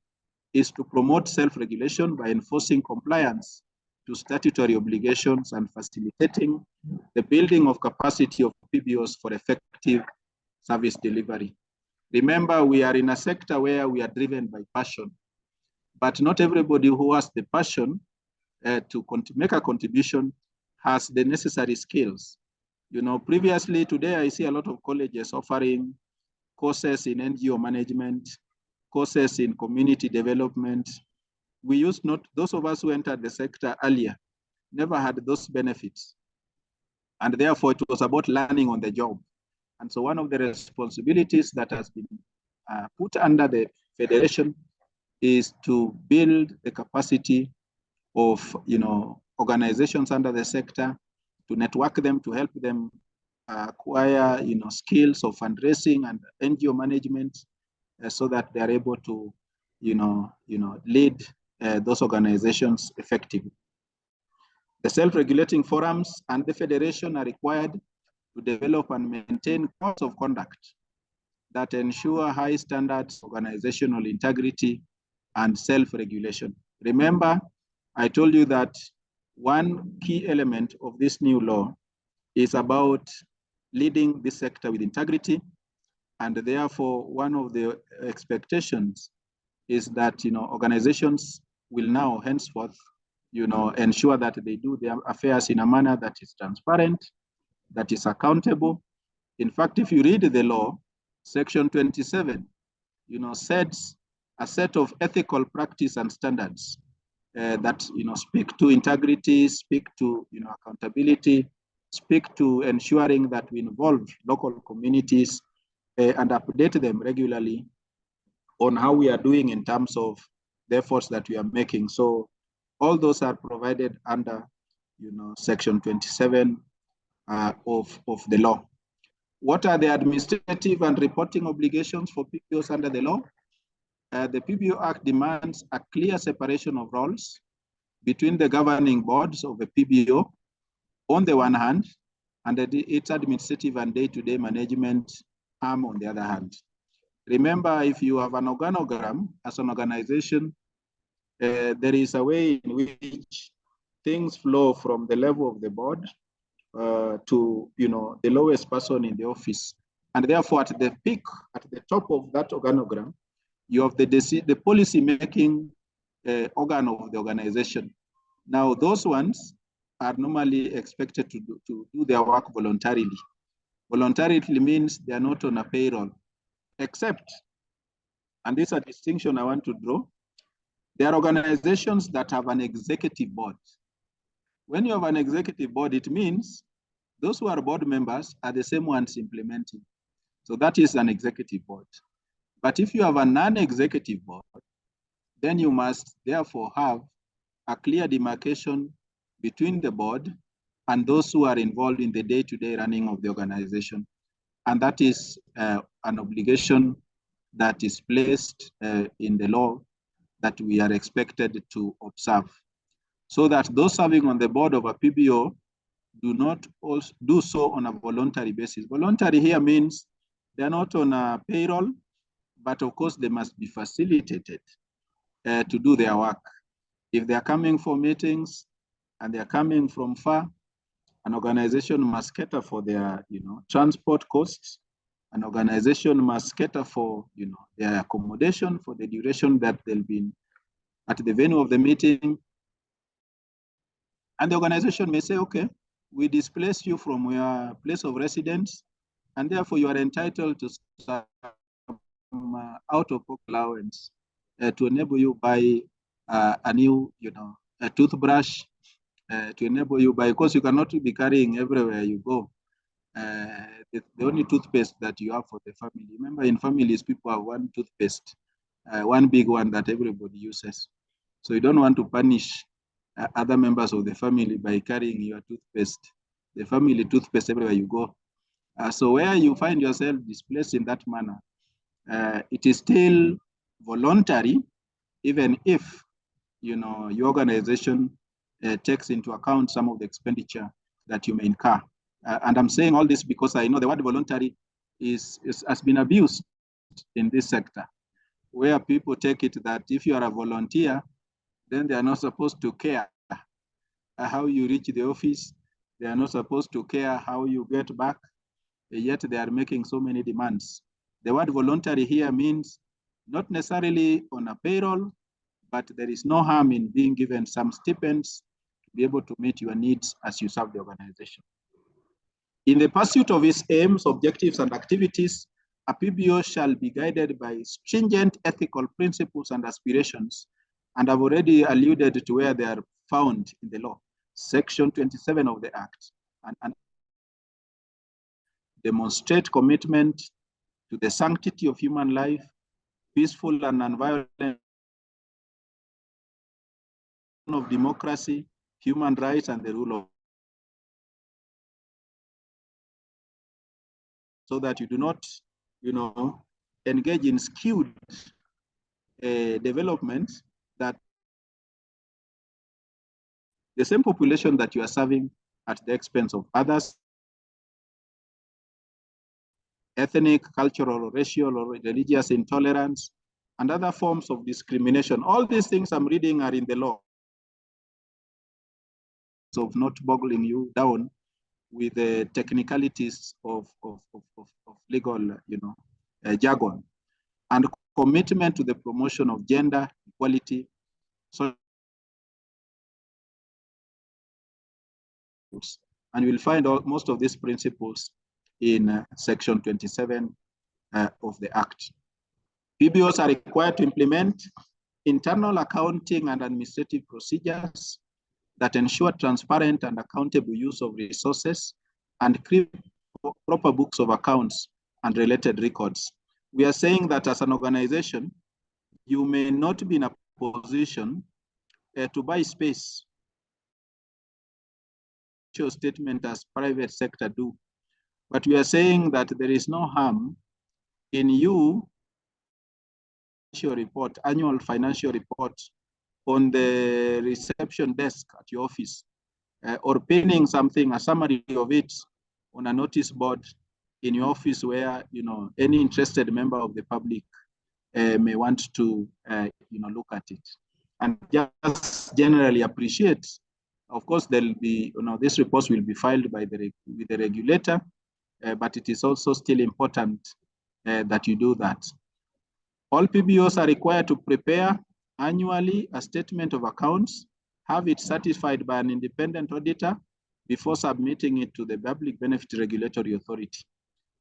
is to promote self-regulation by enforcing compliance to statutory obligations and facilitating the building of capacity of PBOs for effective service delivery. Remember, we are in a sector where we are driven by passion, but not everybody who has the passion to make a contribution has the necessary skills. Previously, today I see a lot of colleges offering courses in NGO management, courses in community development. Those of us who entered the sector earlier never had those benefits. And therefore it was about learning on the job. And so one of the responsibilities that has been put under the Federation is to build the capacity of organizations under the sector, to network them, to help them acquire skills of fundraising and NGO management, so that they are able to lead those organizations effectively. The self-regulating forums and the Federation are required to develop and maintain codes of conduct that ensure high standards, organizational integrity, and self-regulation. Remember, I told you that one key element of this new law is about leading this sector with integrity, and therefore one of the expectations is that organizations will now henceforth ensure that they do their affairs in a manner that is transparent, that is accountable. In fact, if you read the law, Section 27, sets a set of ethical practice and standards that speak to integrity, speak to accountability, speak to ensuring that we involve local communities and update them regularly on how we are doing in terms of the efforts that we are making. So all those are provided under Section 27 of the law. What are the administrative and reporting obligations for PBOs under the law? The PBO Act demands a clear separation of roles between the governing boards of the PBO on the one hand, and its administrative and day-to-day management arm on the other hand. Remember, if you have an organogram as an organization, there is a way in which things flow from the level of the board to the lowest person in the office. And therefore, at the peak, at the top of that organogram, you have the policy-making organ of the organization. Now, those ones are normally expected to do their work voluntarily. Voluntarily means they are not on a payroll, except, and this is a distinction I want to draw, there are organizations that have an executive board. When you have an executive board, it means those who are board members are the same ones implementing. So that is an executive board. But if you have a non-executive board, then you must therefore have a clear demarcation between the board and those who are involved in the day-to-day running of the organization. And that is an obligation that is placed in the law that we are expected to observe, so that those serving on the board of a PBO do not also do so on a voluntary basis. Voluntary here means they're not on a payroll, but of course they must be facilitated to do their work. If they are coming for meetings and they are coming from far, an organization must cater for their transport costs. An organization must cater for their accommodation for the duration that they'll be at the venue of the meeting. And the organization may say, okay, we displace you from your place of residence, and therefore you are entitled to some out-of-pocket allowance to enable you buy a new a toothbrush to enable you, because you cannot be carrying everywhere you go. The only toothpaste that you have for the family. Remember, in families, people have one toothpaste, one big one that everybody uses. So you don't want to punish other members of the family by carrying your toothpaste, the family toothpaste everywhere you go. So where you find yourself displaced in that manner, it is still voluntary, even if your organization takes into account some of the expenditure that you may incur. And I'm saying all this because I know the word voluntary has been abused in this sector, where people take it that if you are a volunteer, then they are not supposed to care how you reach the office. They are not supposed to care how you get back, yet they are making so many demands. The word voluntary here means not necessarily on a payroll, but there is no harm in being given some stipends to be able to meet your needs as you serve the organization. In the pursuit of its aims, objectives, and activities, a PBO shall be guided by stringent ethical principles and aspirations, and I've already alluded to where they are found in the law. Section 27 of the Act, and demonstrate commitment to the sanctity of human life, peaceful and nonviolent of democracy, human rights, and the rule of, so that you do not, engage in skewed development that the same population that you are serving at the expense of others, ethnic, cultural, racial, or religious intolerance, and other forms of discrimination. All these things I'm reading are in the law, of not boggling you down with the technicalities of legal, jargon, and commitment to the promotion of gender equality. And you will find most of these principles in section 27 of the Act. PBOs are required to implement internal accounting and administrative procedures that ensure transparent and accountable use of resources and keep proper books of accounts and related records. We are saying that as an organization, you may not be in a position to buy space statement as private sector do, but we are saying that there is no harm in you report, annual financial report on the reception desk at your office, or pinning something, a summary of it on a notice board in your office where any interested member of the public may want to look at it, and just generally appreciate. Of course, there'll be this report will be filed by with the regulator, but it is also still important that you do that. All PBOs are required to prepare annually a statement of accounts, have it certified by an independent auditor before submitting it to the Public Benefit Regulatory Authority.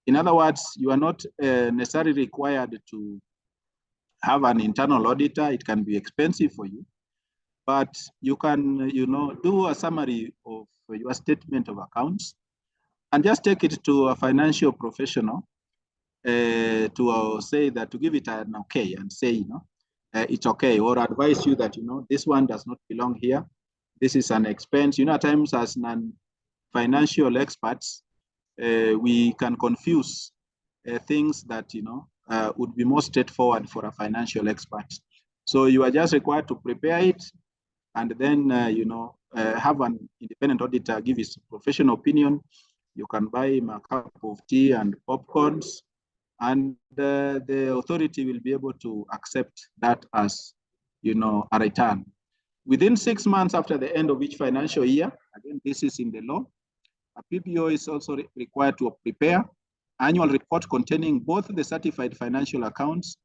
In other words, you are not necessarily required to have an internal auditor. It can be expensive for you, but you can, do a summary of your statement of accounts and just take it to a financial professional to say that, to give it an okay and say, it's okay, or advise you that, this one does not belong here. This is an expense. At times as non-financial experts, we can confuse things that, would be more straightforward for a financial expert. So you are just required to prepare it and then, have an independent auditor give his professional opinion. You can buy him a cup of tea and popcorns, and the authority will be able to accept that as, a return. Within 6 months after the end of each financial year, again, this is in the law, a PBO is also required to prepare annual report containing both the certified financial accounts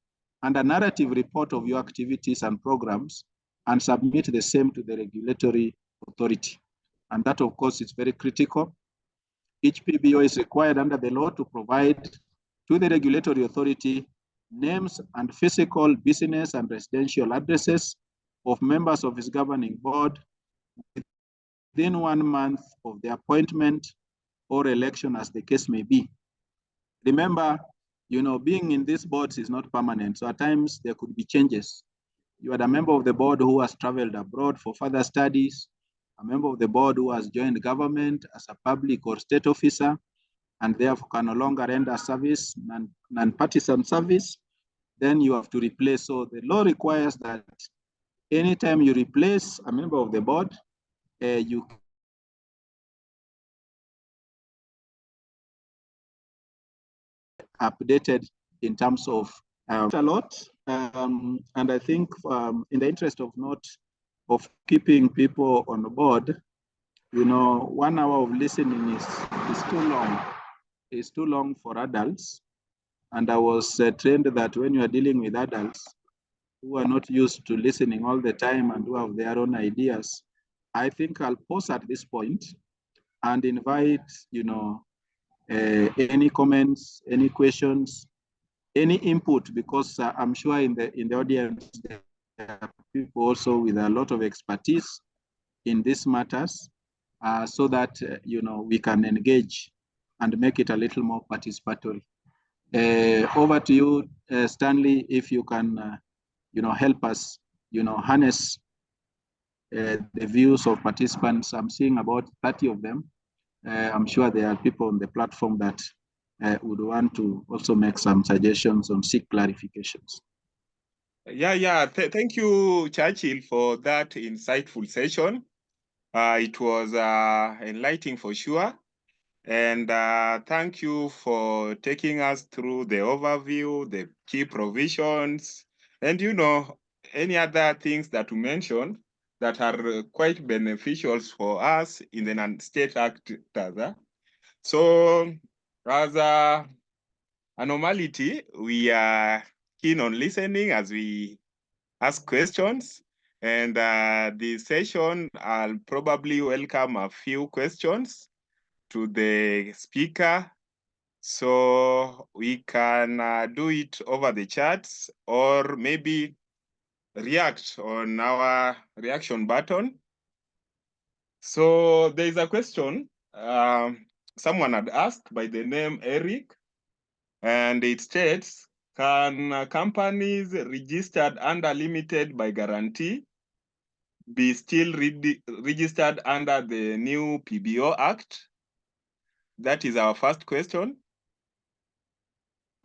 and a narrative report of your activities and programs, and submit the same to the regulatory authority. And that, of course, is very critical. Each PBO is required under the law to provide to the regulatory authority names and physical business and residential addresses of members of its governing board, within 1 month of the appointment or election, as the case may be. Remember, being in these boards is not permanent. So at times there could be changes. You are a member of the board who has traveled abroad for further studies, a member of the board who has joined government as a public or state officer, and therefore can no longer render service, non-partisan service, then you have to replace. So the law requires that anytime you replace a member of the board, you updated in terms of a lot. And I think in the interest of keeping people on board, 1 hour of listening is too long. It's too long for adults. And I was trained that when you are dealing with adults who are not used to listening all the time and who have their own ideas, I think I'll pause at this point and invite, any comments, any questions, any input, because I'm sure in the audience there are people also with a lot of expertise in these matters, so that we can engage and make it a little more participatory. Over to you, Stanley, if you can, help us, harness the views of participants. I'm seeing about 30 of them. I'm sure there are people on the platform that would want to also make some suggestions and seek clarifications. Yeah. Thank you, Churchill, for that insightful session. It was enlightening for sure. And thank you for taking us through the overview, the key provisions, and any other things that you mentioned that are quite beneficial for us in the state actors. So as a normality, we are keen on listening as we ask questions. And this session, I'll probably welcome a few questions to the speaker, so we can do it over the chats or maybe react on our reaction button. So there is a question someone had asked by the name Eric, and it states, can companies registered under limited by guarantee be still registered under the new PBO Act? That is our first question.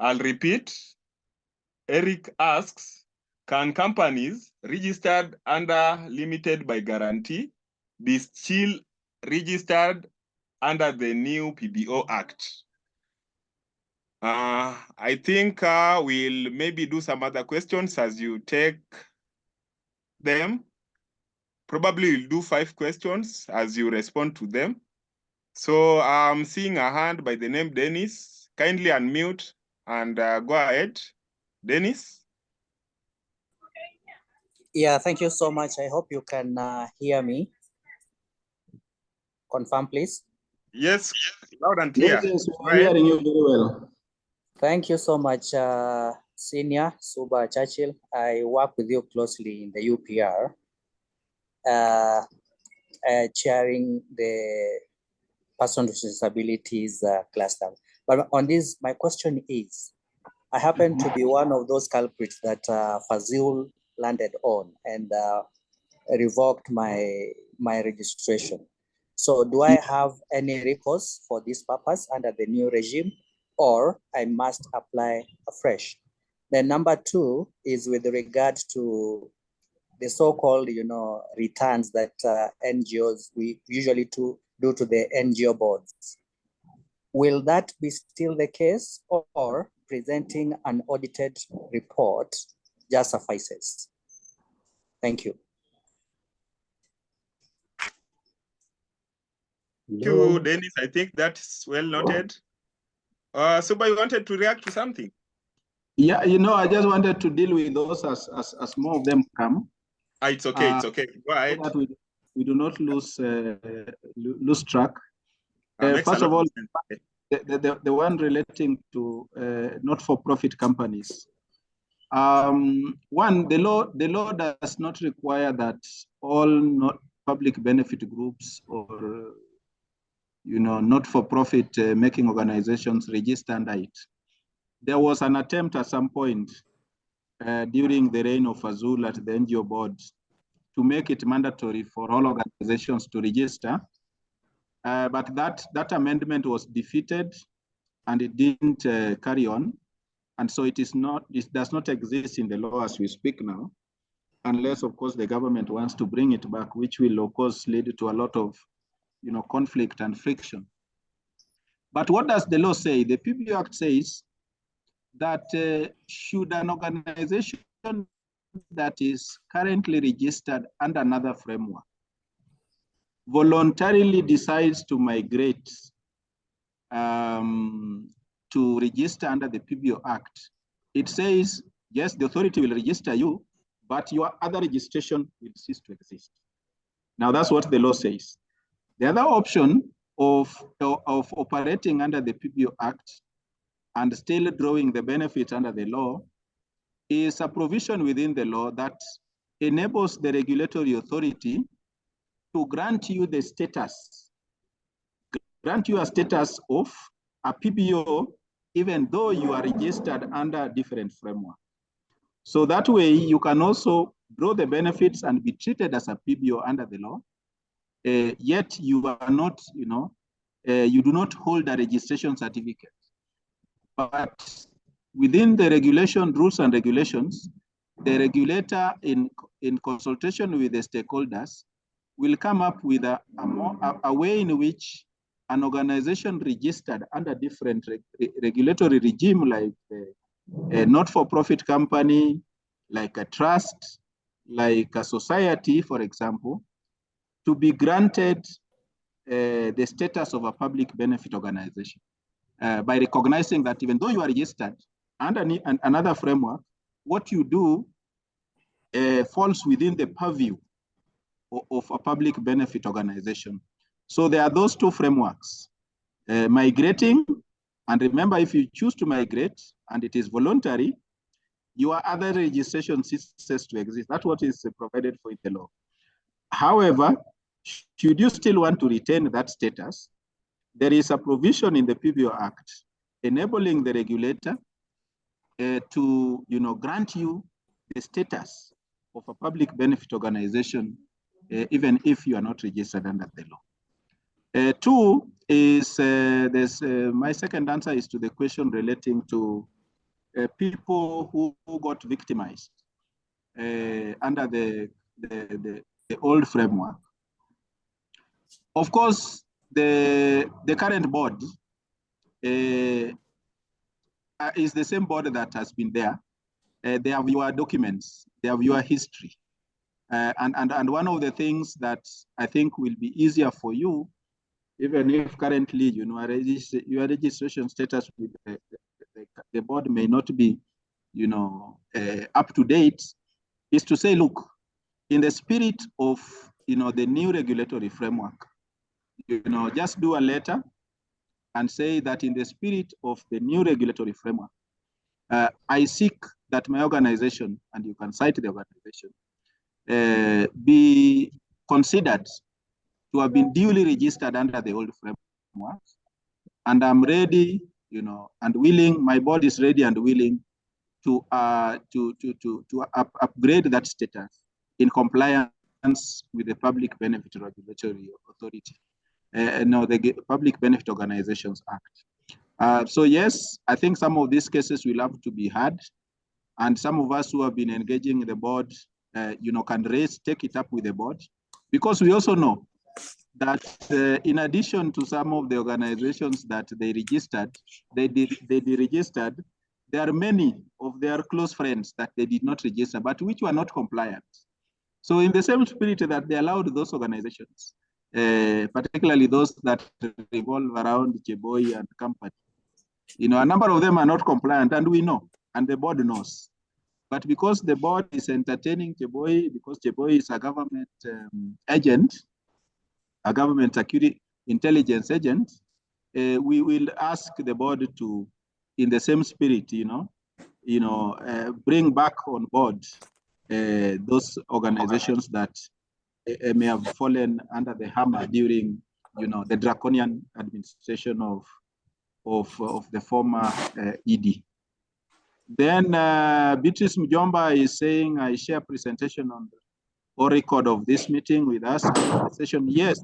I'll repeat. Eric asks, can companies registered under limited by guarantee be still registered under the new PBO Act? I think we'll maybe do some other questions as you take them. Probably we'll do 5 questions as you respond to them. So I'm seeing a hand by the name Dennis. Kindly unmute and go ahead. Dennis? Yeah, thank you so much. I hope you can hear me. Confirm, please. Yes, loud and clear. Yes, we're hearing you very well. Thank you so much, Senior Suba Churchill. I work with you closely in the UPR, chairing the person with disabilities cluster. But on this, my question is, I happen to be one of those culprits that Fazil landed on and revoked my registration. So do I have any recourse for this purpose under the new regime, or I must apply afresh? Then number 2 is with regard to the so-called, returns that NGOs we usually do to the NGO boards. Will that be still the case, or presenting an audited report just suffices? Thank you. Thank you, Dennis. I think that's well noted. Suba, you wanted to react to something? Yeah, I just wanted to deal with those as more of them come. It's okay. It's okay. Go ahead. So that we do not lose track. First of all, the one relating to not-for-profit companies. One, the law does not require that all public benefit groups or not-for-profit making organizations register under it. There was an attempt at some point during the reign of Fazul at the NGO board to make it mandatory for all organizations to register, but that amendment was defeated and it didn't carry on. And so it does not exist in the law as we speak now, unless of course the government wants to bring it back, which will of course lead to a lot of conflict and friction. But what does the law say? The PBO Act says that should an organization that is currently registered under another framework voluntarily decides to migrate to register under the PBO Act, it says, yes, the authority will register you, but your other registration will cease to exist. Now that's what the law says. The other option of operating under the PBO Act and still drawing the benefits under the law is a provision within the law that enables the regulatory authority to grant you the status, grant you a status of a PBO, even though you are registered under a different framework. So that way you can also draw the benefits and be treated as a PBO under the law, yet you are not, you do not hold a registration certificate. But within the rules and regulations, the regulator in consultation with the stakeholders will come up with a way in which an organization registered under different regulatory regime, like a not-for-profit company, like a trust, like a society, for example, to be granted the status of a public benefit organization by recognizing that even though you are registered under another framework, what you do falls within the purview of a public benefit organization. So there are those two frameworks, migrating, and remember, if you choose to migrate and it is voluntary, your other registration ceases to exist. That's what is provided for in the law. However, should you still want to retain that status, there is a provision in the PBO Act enabling the regulator to grant you the status of a public benefit organization, even if you are not registered under the law. Two is, my second answer is to the question relating to people who got victimized under the old framework. Of course, the current board is the same board that has been there. They have your documents, they have your history. And one of the things that I think will be easier for you, even if currently your registration status with the board may not be up to date, is to say, look, in the spirit of the new regulatory framework, just do a letter and say that in the spirit of the new regulatory framework, I seek that my organization, and you can cite the organization, be considered to have been duly registered under the old framework. And I'm ready, and willing, my board is ready and willing to upgrade that status in compliance with the Public Benefit Regulatory Authority, the Public Benefit Organizations Act. So yes, I think some of these cases will have to be heard, and some of us who have been engaging the board, can take it up with the board, because we also know that in addition to some of the organizations that they registered, they deregistered, there are many of their close friends that they did not register, but which were not compliant. So in the same spirit that they allowed those organizations, particularly those that revolve around Cheboy and company, a number of them are not compliant, and we know, and the board knows. But because the board is entertaining Cheboy, because Cheboy is a government agent, a government security intelligence agent, we will ask the board to, in the same spirit, bring back on board those organizations that may have fallen under the hammer during, the draconian administration of the former ED. Then Beatrice Mjomba is saying, I share presentation on the or record of this meeting with us after the session. Yes,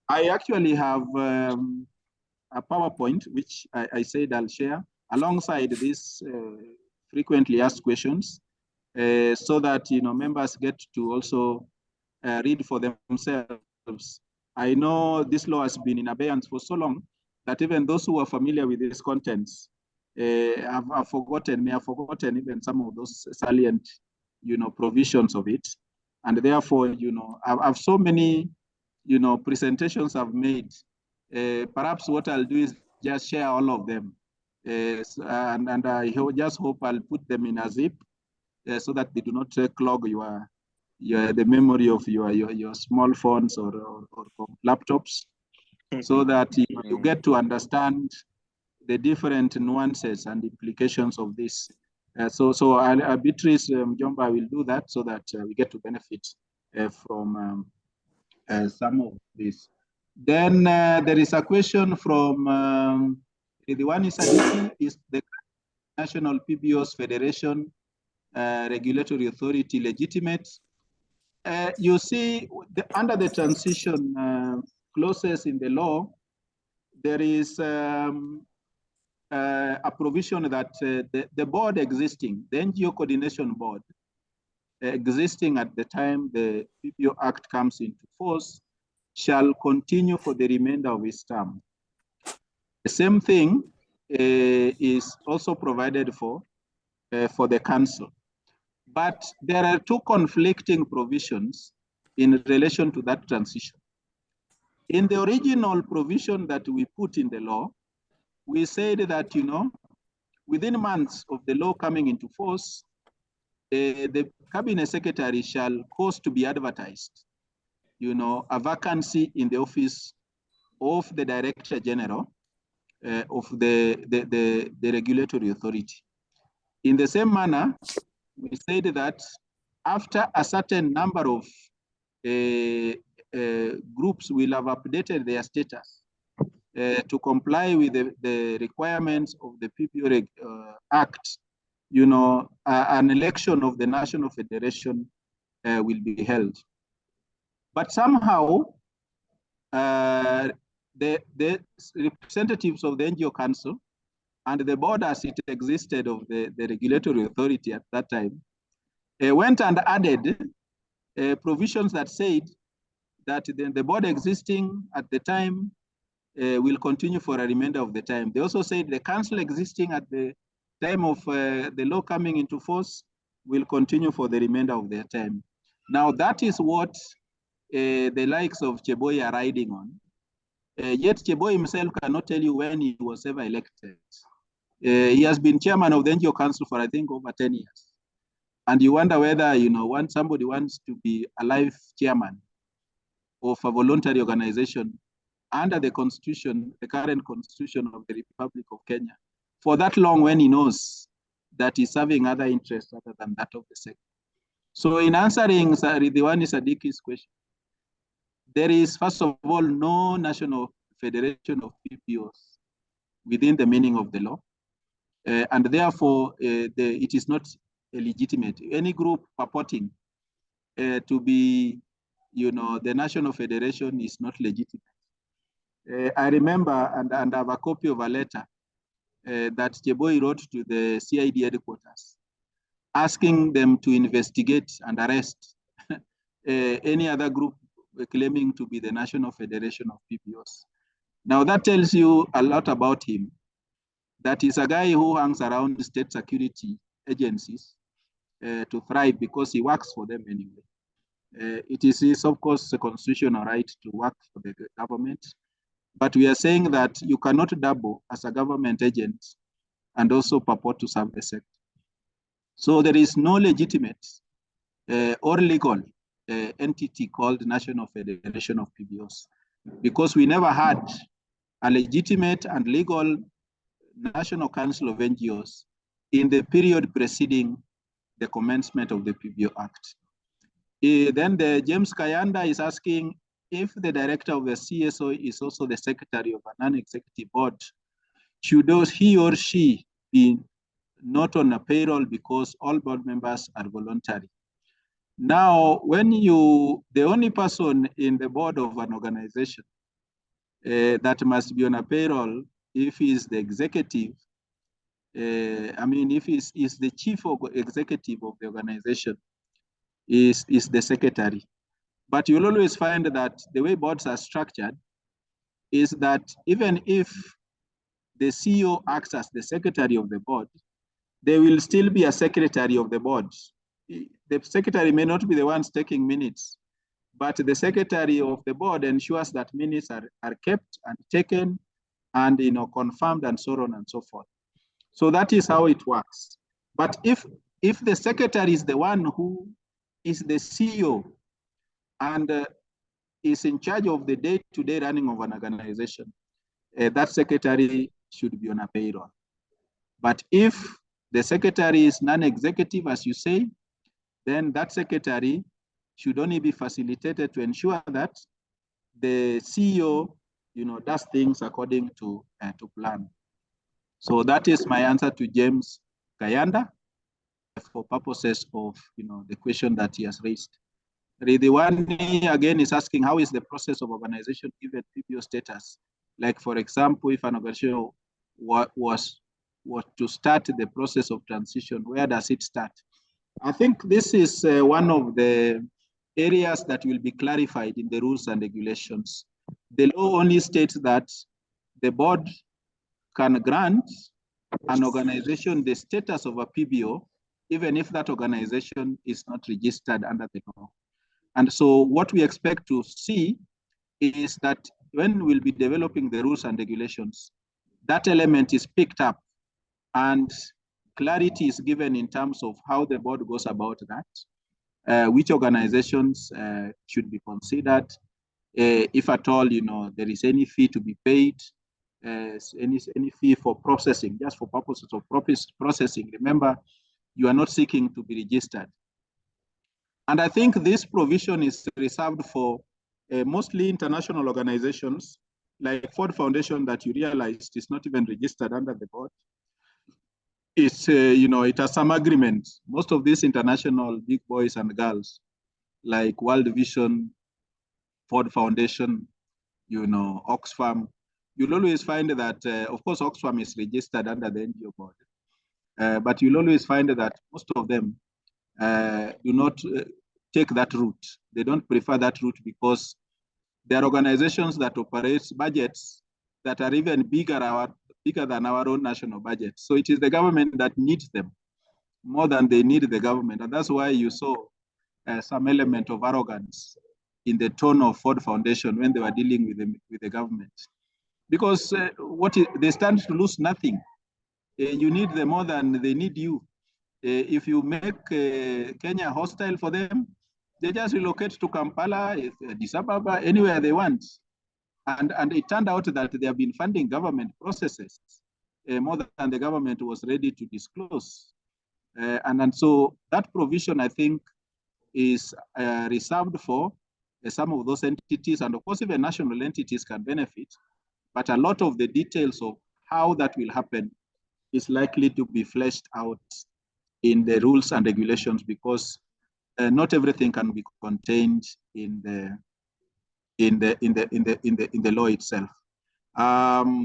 I actually have a PowerPoint, which I said I'll share alongside these frequently asked questions, so that members get to also read for themselves. I know this law has been in abeyance for so long that even those who are familiar with these contents may have forgotten even some of those salient, provisions of it. And therefore, I've so many, presentations I've made. Perhaps what I'll do is just share all of them. And I just hope I'll put them in a zip so that they do not clog the memory of your small phones or laptops, so that you get to understand the different nuances and implications of this. So Beatrice Mjomba will do that so that we get to benefit from some of this. Then there is a question from the one is the National PBO's Federation Regulatory Authority legitimate? You see, under the transition clauses in the law, there is a provision that the board existing, the NGO Coordination Board, existing at the time the PBO Act comes into force, shall continue for the remainder of its term. The same thing is also provided for the council. But there are two conflicting provisions in relation to that transition. In the original provision that we put in the law, we said that, within months of the law coming into force, the cabinet secretary shall cause to be advertised, a vacancy in the office of the director general of the regulatory authority. In the same manner, we said that after a certain number of groups will have updated their status to comply with the requirements of the PBO Act, an election of the National Federation will be held. But somehow, the representatives of the NGO Council and the board as it existed of the regulatory authority at that time went and added provisions that said that the board existing at the time will continue for a remainder of the time. They also said the council existing at the time of the law coming into force will continue for the remainder of their time. Now that is what the likes of Cheboy are riding on. Yet Cheboy himself cannot tell you when he was ever elected. He has been chairman of the NGO Council for, I think, over 10 years. And you wonder whether, once somebody wants to be a life chairman of a voluntary organization under the constitution, the current constitution of the Republic of Kenya, for that long when he knows that he's serving other interests other than that of the sector. So in answering Ridhiwani Sadiki's question, there is, first of all, no national federation of PPOs within the meaning of the law. And therefore, it is not legitimate. Any group purporting to be, the national federation is not legitimate. I remember, and I have a copy of a letter that Cheboy wrote to the CID headquarters, asking them to investigate and arrest any other group claiming to be the National Federation of PPOs. Now that tells you a lot about him. That is a guy who hangs around state security agencies to thrive because he works for them anyway. It is his, of course, a constitutional right to work for the government. But we are saying that you cannot double as a government agent and also purport to serve the sector. So there is no legitimate or legal entity called National Federation of PBOs, because we never had a legitimate and legal National Council of NGOs in the period preceding the commencement of the PBO Act. Then the James Kayanda is asking if the director of the CSO is also the secretary of a non-executive board, should he or she be not on a payroll because all board members are voluntary? Now, the only person in the board of an organization that must be on a payroll, if he's the executive, if he's the chief executive of the organization, is the secretary. But you'll always find that the way boards are structured is that even if the CEO acts as the secretary of the board, there will still be a secretary of the board. The secretary may not be the ones taking minutes, but the secretary of the board ensures that minutes are kept and taken and confirmed and so on and so forth. So that is how it works. But if the secretary is the one who is the CEO and is in charge of the day-to-day running of an organization, that secretary should be on a payroll. But if the secretary is non-executive, as you say, then that secretary should only be facilitated to ensure that the CEO, does things according to plan. So that is my answer to James Kayanda for purposes of the question that he has raised. Ridhiwani again is asking, how is the process of organization given PBO status? Like, for example, if an organization was to start the process of transition, where does it start? I think this is one of the areas that will be clarified in the rules and regulations. The law only states that the board can grant an organization the status of a PBO, even if that organization is not registered under the law. And so what we expect to see is that when we'll be developing the rules and regulations, that element is picked up and clarity is given in terms of how the board goes about that, which organizations should be considered, if at all, there is any fee to be paid, any fee for processing, just for purposes of processing. Remember, you are not seeking to be registered. And I think this provision is reserved for mostly international organizations, like Ford Foundation, that you realized is not even registered under the board. It's, it has some agreement. Most of these international big boys and girls, like World Vision, Ford Foundation, Oxfam, you'll always find that, of course, Oxfam is registered under the NGO board, but you'll always find that most of them do not take that route. They don't prefer that route because there are organizations that operate budgets that are even bigger than our own national budget. So it is the government that needs them more than they need the government. And that's why you saw some element of arrogance in the tone of Ford Foundation when they were dealing with the government. Because they stand to lose nothing. You need them more than they need you. If you make Kenya hostile for them, they just relocate to Kampala, Addis Ababa, anywhere they want. And it turned out that they have been funding government processes more than the government was ready to disclose. And so that provision, I think, is reserved for some of those entities. And of course, even national entities can benefit. But a lot of the details of how that will happen is likely to be fleshed out in the rules and regulations, because not everything can be contained in the law itself.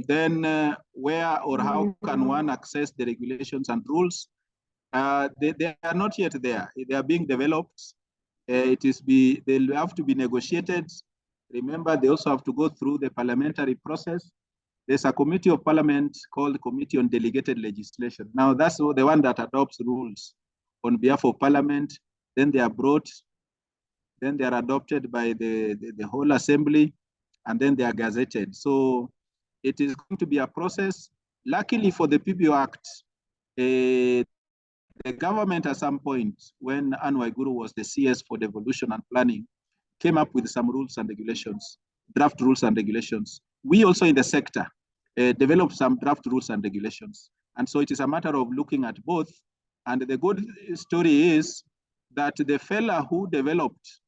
Then where or how can one access the regulations and rules? They are not yet there. They are being developed. They'll have to be negotiated. Remember, they also have to go through the parliamentary process. There's a committee of parliament called Committee on Delegated Legislation. Now, that's the one that adopts rules on behalf of parliament. Then they are brought, then they are adopted by the whole assembly, and then they are gazetted. So it is going to be a process. Luckily for the PBO Act, the government at some point, when Anne Waiguru was the CS for devolution and planning, came up with some rules and regulations, draft rules and regulations. We also in the sector developed some draft rules and regulations. And so it is a matter of looking at both. And the good story is that the fella who developed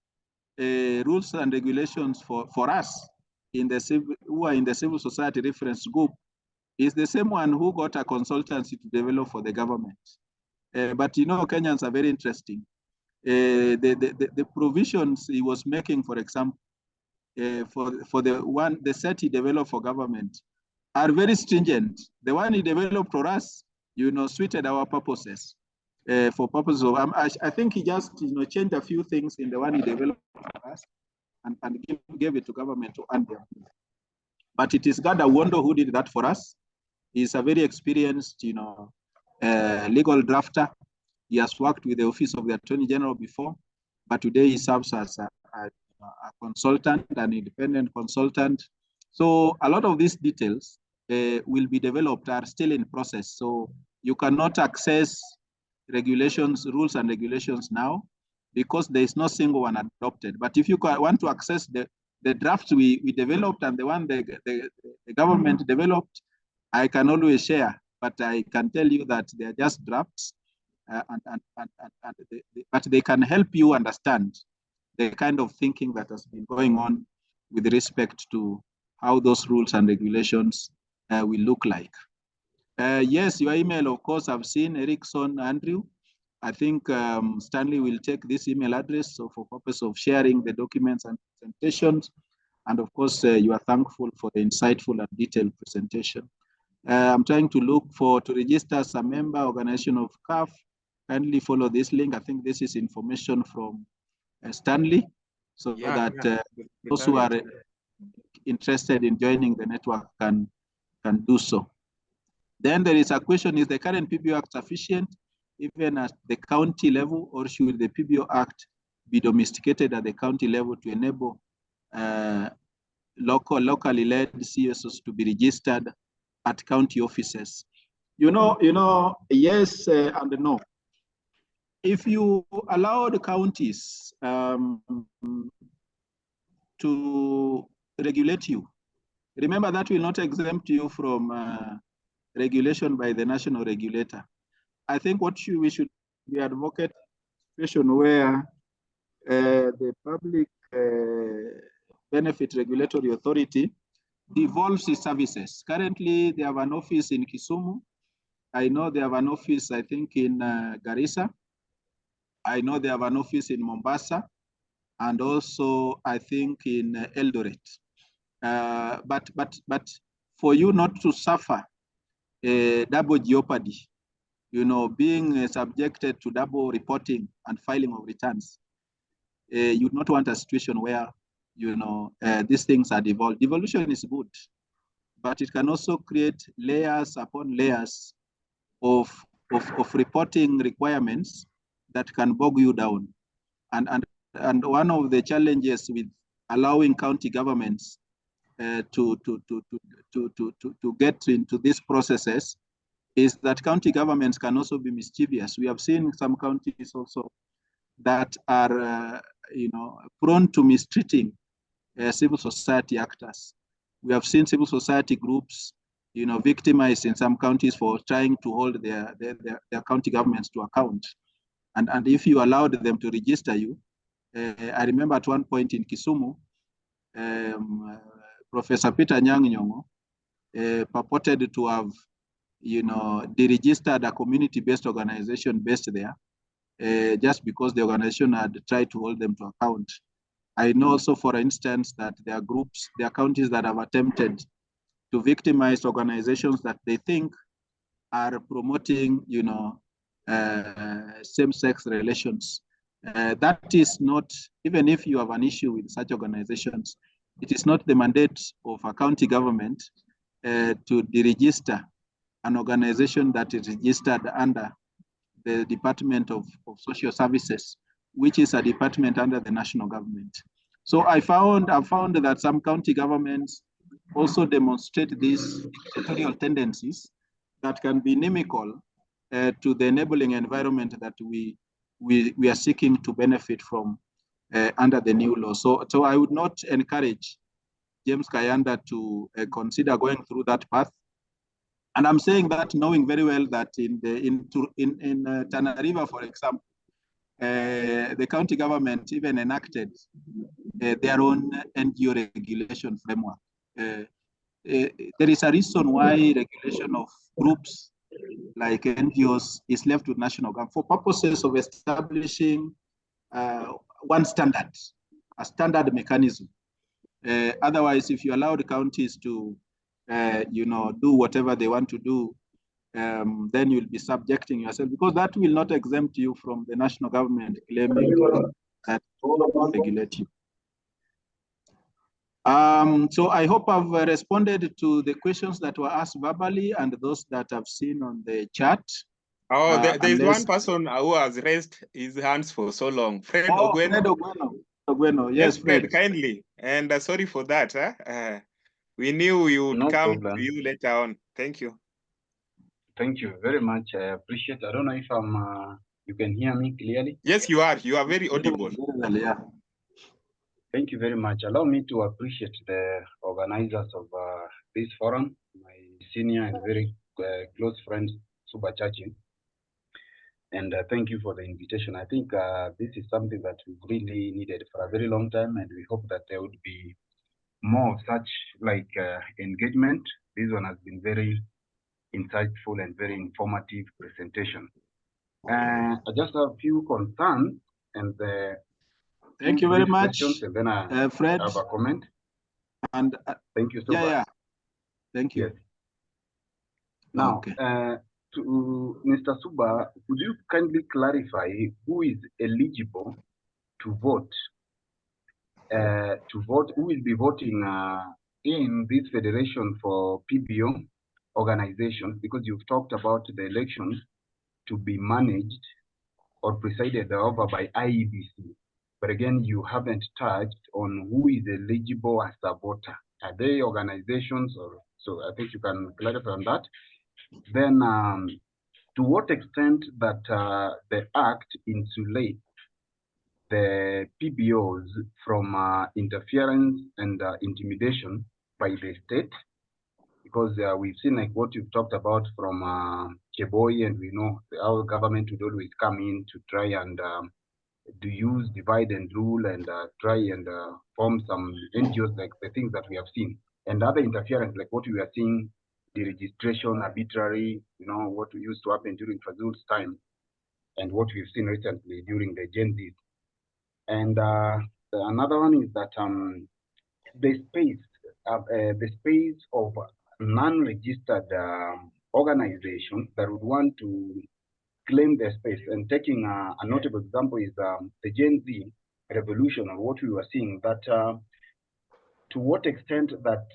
rules and regulations for us who are in the civil society reference group is the same one who got a consultancy to develop for the government. But you know, Kenyans are very interesting. The provisions he was making, for example, for the set he developed for government are very stringent. The one he developed for us, you know, suited our purposes. For purposes of, I think he just, you know, changed a few things in the one he developed for us and gave it to government to earn them. But it is Gada Wondo who did that for us. He's a very experienced, you know, legal drafter. He has worked with the Office of the Attorney General before, but today he serves as a consultant, an independent consultant. So a lot of these details will be developed, are still in process. So you cannot access regulations, rules and regulations now because there is no single one adopted. But if you want to access the drafts we developed and the one the government developed, I can always share, but I can tell you that they are just drafts, but they can help you understand the kind of thinking that has been going on with respect to how those rules and regulations will look like. Yes, your email, of course, I've seen Erickson, Andrew. I think Stanley will take this email address so for purpose of sharing the documents and presentations. And of course, you are thankful for the insightful and detailed presentation. I'm trying to look to register as a member organization of CAF. Kindly follow this link. I think this is information from Stanley, so that those who are interested in joining the network can do so. Then there is a question, is the current PBO Act sufficient even at the county level, or should the PBO Act be domesticated at the county level to enable locally led CSOs to be registered at county offices? You know, yes and no. If you allow the counties to regulate you, remember that will not exempt you from regulation by the national regulator. I think we should be advocating a situation where the public benefit regulatory authority devolves its services. Currently, they have an office in Kisumu. I know they have an office, I think, in Garissa. I know they have an office in Mombasa, and also I think in Eldoret. But for you not to suffer double jeopardy, you know, being subjected to double reporting and filing of returns, you would not want a situation where, you know, these things are devolved. Devolution is good, but it can also create layers upon layers of reporting requirements that can bog you down. And one of the challenges with allowing county governments to get into these processes is that county governments can also be mischievous. We have seen some counties also that are, you know, prone to mistreating civil society actors. We have seen civil society groups, you know, victimized in some counties for trying to hold their county governments to account. And if you allowed them to register you, I remember at one point in Kisumu, Professor Peter Nyang'nyong'o purported to have, you know, deregistered a community-based organization based there, just because the organization had tried to hold them to account. I know also, for instance, that there are groups, there are counties that have attempted to victimize organizations that they think are promoting, you know, same-sex relations. That is not, even if you have an issue with such organizations, it is not the mandate of a county government to deregister an organization that is registered under the Department of Social Services, which is a department under the national government. So I found that some county governments also demonstrate these dictatorial tendencies that can be inimical to the enabling environment that we are seeking to benefit from under the new law. So I would not encourage James Kayanda to consider going through that path. And I'm saying that knowing very well that in Tana River, for example, the county government even enacted their own NGO regulation framework. There is a reason why regulation of groups like NGOs is left with national government for purposes of establishing one standard, a standard mechanism. Otherwise, if you allow the counties to, do whatever they want to do, then you'll be subjecting yourself, because that will not exempt you from the national government claiming that regulate you. So I hope I've responded to the questions that were asked verbally and those that I've seen on the chat. Oh, there's one person who has raised his hands for so long. Fred Ogweno. Fred Ogweno. Yes, Fred, kindly. And sorry for that. We knew we would come to you later on. Thank you. Thank you very much. I appreciate. I don't know if you can hear me clearly. Yes, you are. You are very audible. Yeah. Thank you very much. Allow me to appreciate the organizers of this forum, my senior and very close friend, Suba Chachi. And thank you for the invitation. I think this is something that we really needed for a very long time, and we hope that there would be more of such engagement. This one has been very insightful and very informative presentation. I just have a few concerns and thank you very much, and then I Fred. have a comment. And thank you so much. Yeah. Thank you. Yes. Now, to Mr. Suba, could you kindly clarify who is eligible to vote? Who will be voting in this federation for PBO organizations? Because you've talked about the elections to be managed or presided over by IEBC. But again, you haven't touched on who is eligible as a voter. Are they organizations or so? I think you can clarify on that. Then, to what extent that the Act insulates the PBOs from interference and intimidation by the state? Because we've seen like what you've talked about from Cheboy, and we know our government would always come in to try and use divide and rule and try and form some NGOs, like the things that we have seen, and other interference like what we are seeing, the registration arbitrary, what used to happen during Fazul's time, and what we've seen recently during the Gen Z. And another one is that the space of non-registered organizations that would want to claim their space. And taking a notable example is the Gen Z revolution, or what we were seeing, that to what extent that,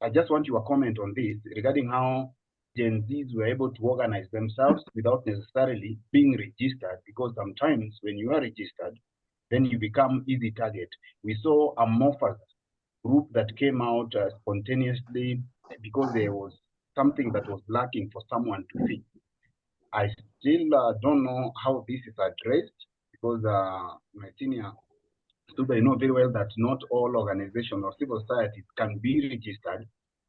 I just want your comment on this regarding how Gen Zs were able to organize themselves without necessarily being registered, because sometimes when you are registered, then you become easy target. We saw a Morphers group that came out spontaneously because there was something that was lacking for someone to fit. I still don't know how this is addressed, because my senior Stuba, you know very well that not all organizations or civil societies can be registered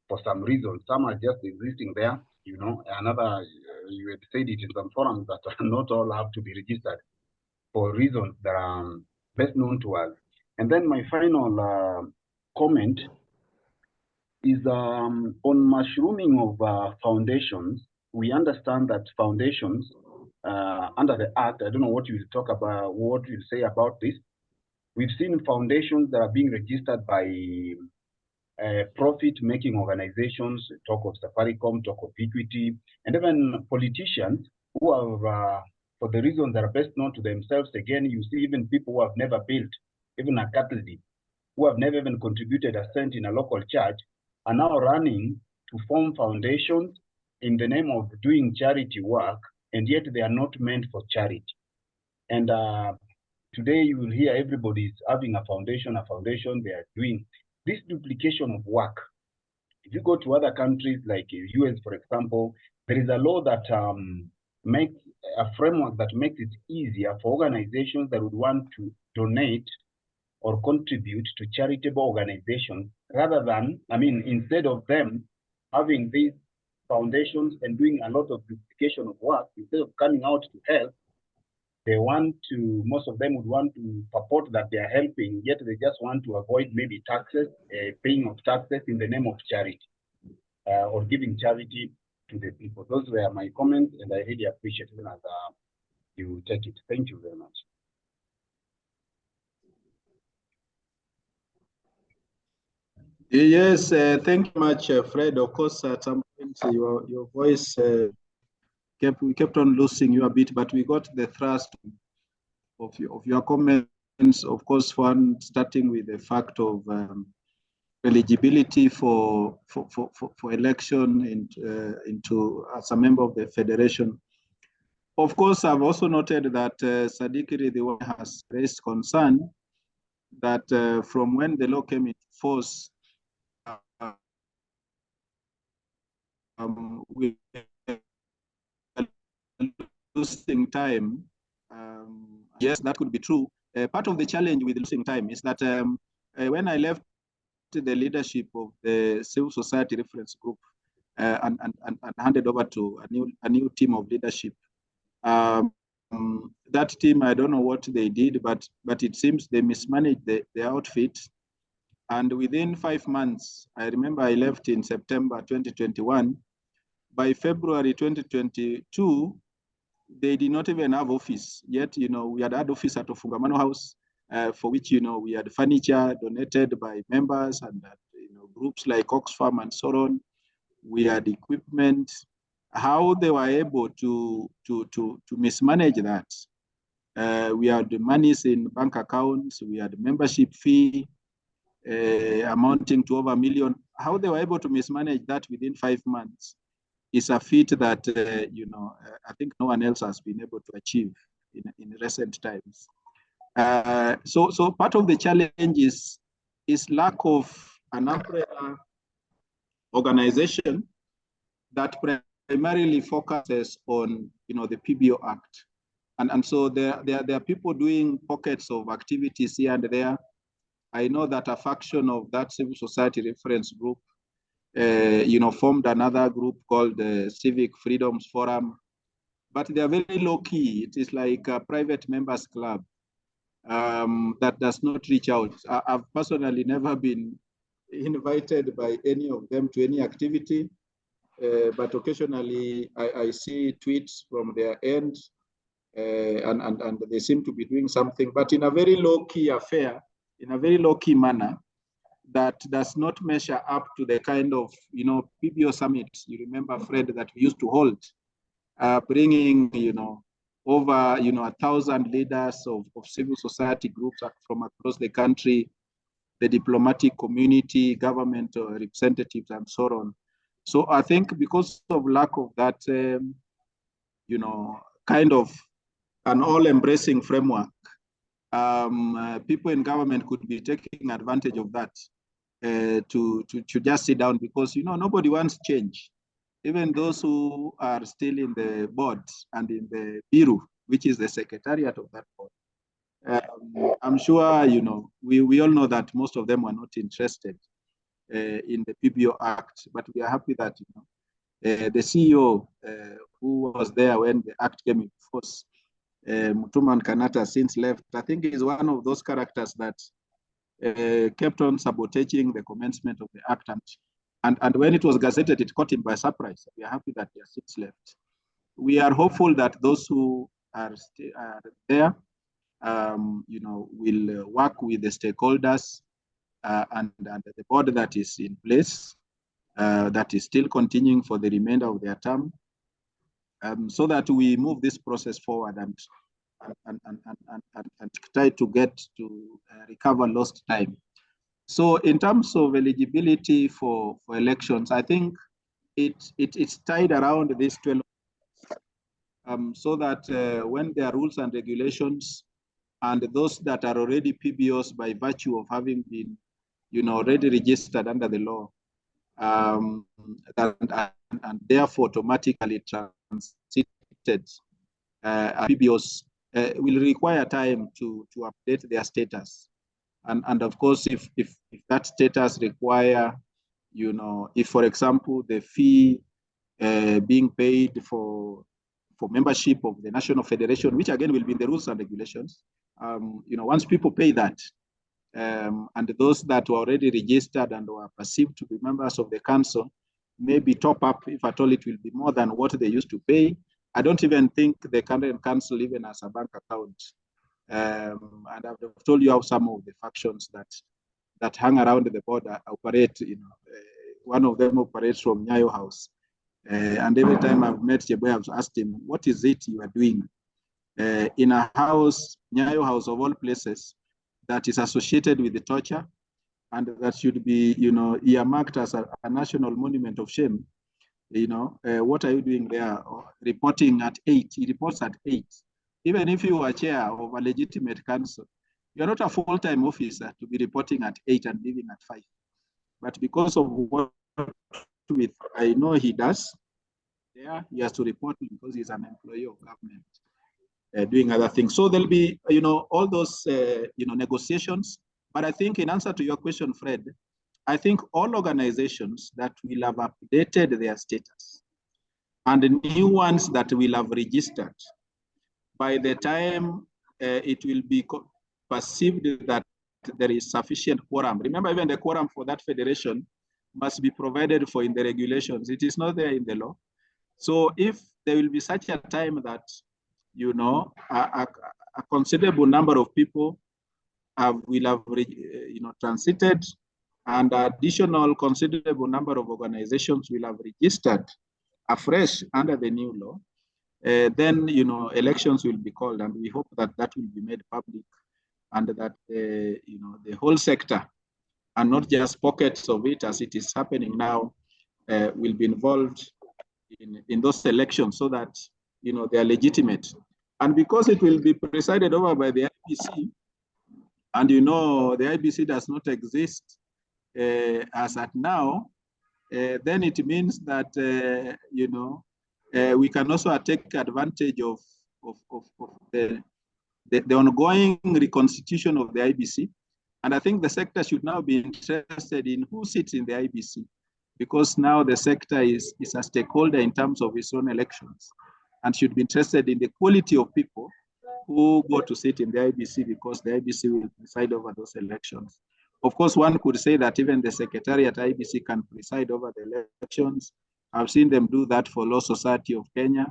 for some reason. Some are just existing there, Another, you had said it in some forums that not all have to be registered for reasons that are best known to us. And then my final comment is on mushrooming of foundations. We understand that foundations under the Act, I don't know what you will talk about, what you say about this. We've seen foundations that are being registered by profit-making organizations, talk of Safaricom, talk of Equity, and even politicians who are, for the reasons that are best known to themselves. Again, you see even people who have never built even a cattle dip, who have never even contributed a cent in a local church, are now running to form foundations in the name of doing charity work, and yet they are not meant for charity. And today you will hear everybody is having a foundation, they are doing this duplication of work. If you go to other countries like US, for example, there is a law that makes a framework that makes it easier for organizations that would want to donate or contribute to charitable organizations, rather than, instead of them having these foundations and doing a lot of duplication of work, instead of coming out to help, they want to, most of them would want to purport that they are helping, yet they just want to avoid maybe taxes, paying of taxes in the name of charity, or giving charity to the people. Those were my comments, and I really appreciate it as you take it. Thank you very much. Yes, thank you much, Fred. Of course, at some point your voice we kept on losing you a bit, but we got the thrust of your comments. Of course, one starting with the fact of eligibility for election into as a member of the federation. Of course, I've also noted that Sadiq Ridwan has raised concern that from when the law came into force, we are losing time. Yes, that could be true. Part of the challenge with losing time is that when I left the leadership of the civil society reference group and handed over to a new team of leadership, that team, I don't know what they did, but it seems they mismanaged the outfit. And within 5 months, I remember I left in September 2021. By February 2022, they did not even have office. Yet, we had office at Ofungamano House, for which, we had furniture donated by members and, groups like Oxfam and so on. We had equipment. How they were able to mismanage that. We had the monies in bank accounts. We had membership fee amounting to over $1 million. How they were able to mismanage that within 5 months is a feat that, I think no one else has been able to achieve in recent times. So part of the challenge is lack of an umbrella organization that primarily focuses on, the PBO Act. And so there are people doing pockets of activities here and there. I know that a faction of that civil society reference group formed another group called the Civic Freedoms Forum, but they are very low key. It is like a private members club that does not reach out. I've personally never been invited by any of them to any activity, but occasionally I see tweets from their end, and they seem to be doing something, but in a very low key affair, in a very low key manner, that does not measure up to the kind of, PBO summit, you remember, Fred, that we used to hold, bringing, over, 1,000 leaders of civil society groups from across the country, the diplomatic community, government representatives, and so on. So I think because of lack of that, kind of an all-embracing framework, people in government could be taking advantage of that to just sit down, because nobody wants change. Even those who are still in the board and in the bureau, which is the secretariat of that board, I'm sure we all know that most of them are not interested in the PBO Act. But we are happy that the CEO who was there when the Act came into force, Mutuman Kanata, since left, I think is one of those characters that kept on sabotaging the commencement of the Act. And when it was gazetted, it caught him by surprise. We are happy that there are 6 left. We are hopeful that those who are there, will work with the stakeholders and the board that is in place, that is still continuing for the remainder of their term, so that we move this process forward and try to get to recover lost time. So in terms of eligibility for elections, I think it's tied around this 12, so that when there are rules and regulations, and those that are already PBOs by virtue of having been, already registered under the law, and therefore automatically transited PBOs, will require time to update their status. And of course, if that status require, if, for example, the fee being paid for for membership of the National Federation, which again will be in the rules and regulations. Once people pay that, and those that were already registered and were perceived to be members of the council, maybe top up, if at all it will be more than what they used to pay. I don't even think the current council even has a bank account. And I've told you how some of the factions that hang around the border operate. One of them operates from Nyayo House. And every time I've met Cheboy, I've asked him, what is it you are doing in a house, Nyayo House of all places, that is associated with the torture and that should be, earmarked as a national monument of shame? What are you doing there? Reporting at 8, he reports at 8. Even if you are chair of a legitimate council, you're not a full-time officer to be reporting at 8 and leaving at 5. But because of what I know he does, there he has to report because he's an employee of government doing other things. So there'll be, all those, negotiations. But I think in answer to your question, Fred, I think all organizations that will have updated their status and the new ones that will have registered, by the time it will be perceived that there is sufficient quorum. Remember, even the quorum for that federation must be provided for in the regulations. It is not there in the law. So if there will be such a time that, a considerable number of people will have, transited, and additional considerable number of organizations will have registered afresh under the new law, then, elections will be called, and we hope that that will be made public, and that, the whole sector, and not just pockets of it as it is happening now, will be involved in those elections so that, they are legitimate. And because it will be presided over by the IBC, and the IBC does not exist as at now, then it means that, we can also take advantage of the ongoing reconstitution of the IBC. And I think the sector should now be interested in who sits in the IBC, because now the sector is a stakeholder in terms of its own elections, and should be interested in the quality of people who go to sit in the IBC, because the IBC will preside over those elections. Of course, one could say that even the Secretariat IBC can preside over the elections. I've seen them do that for Law Society of Kenya.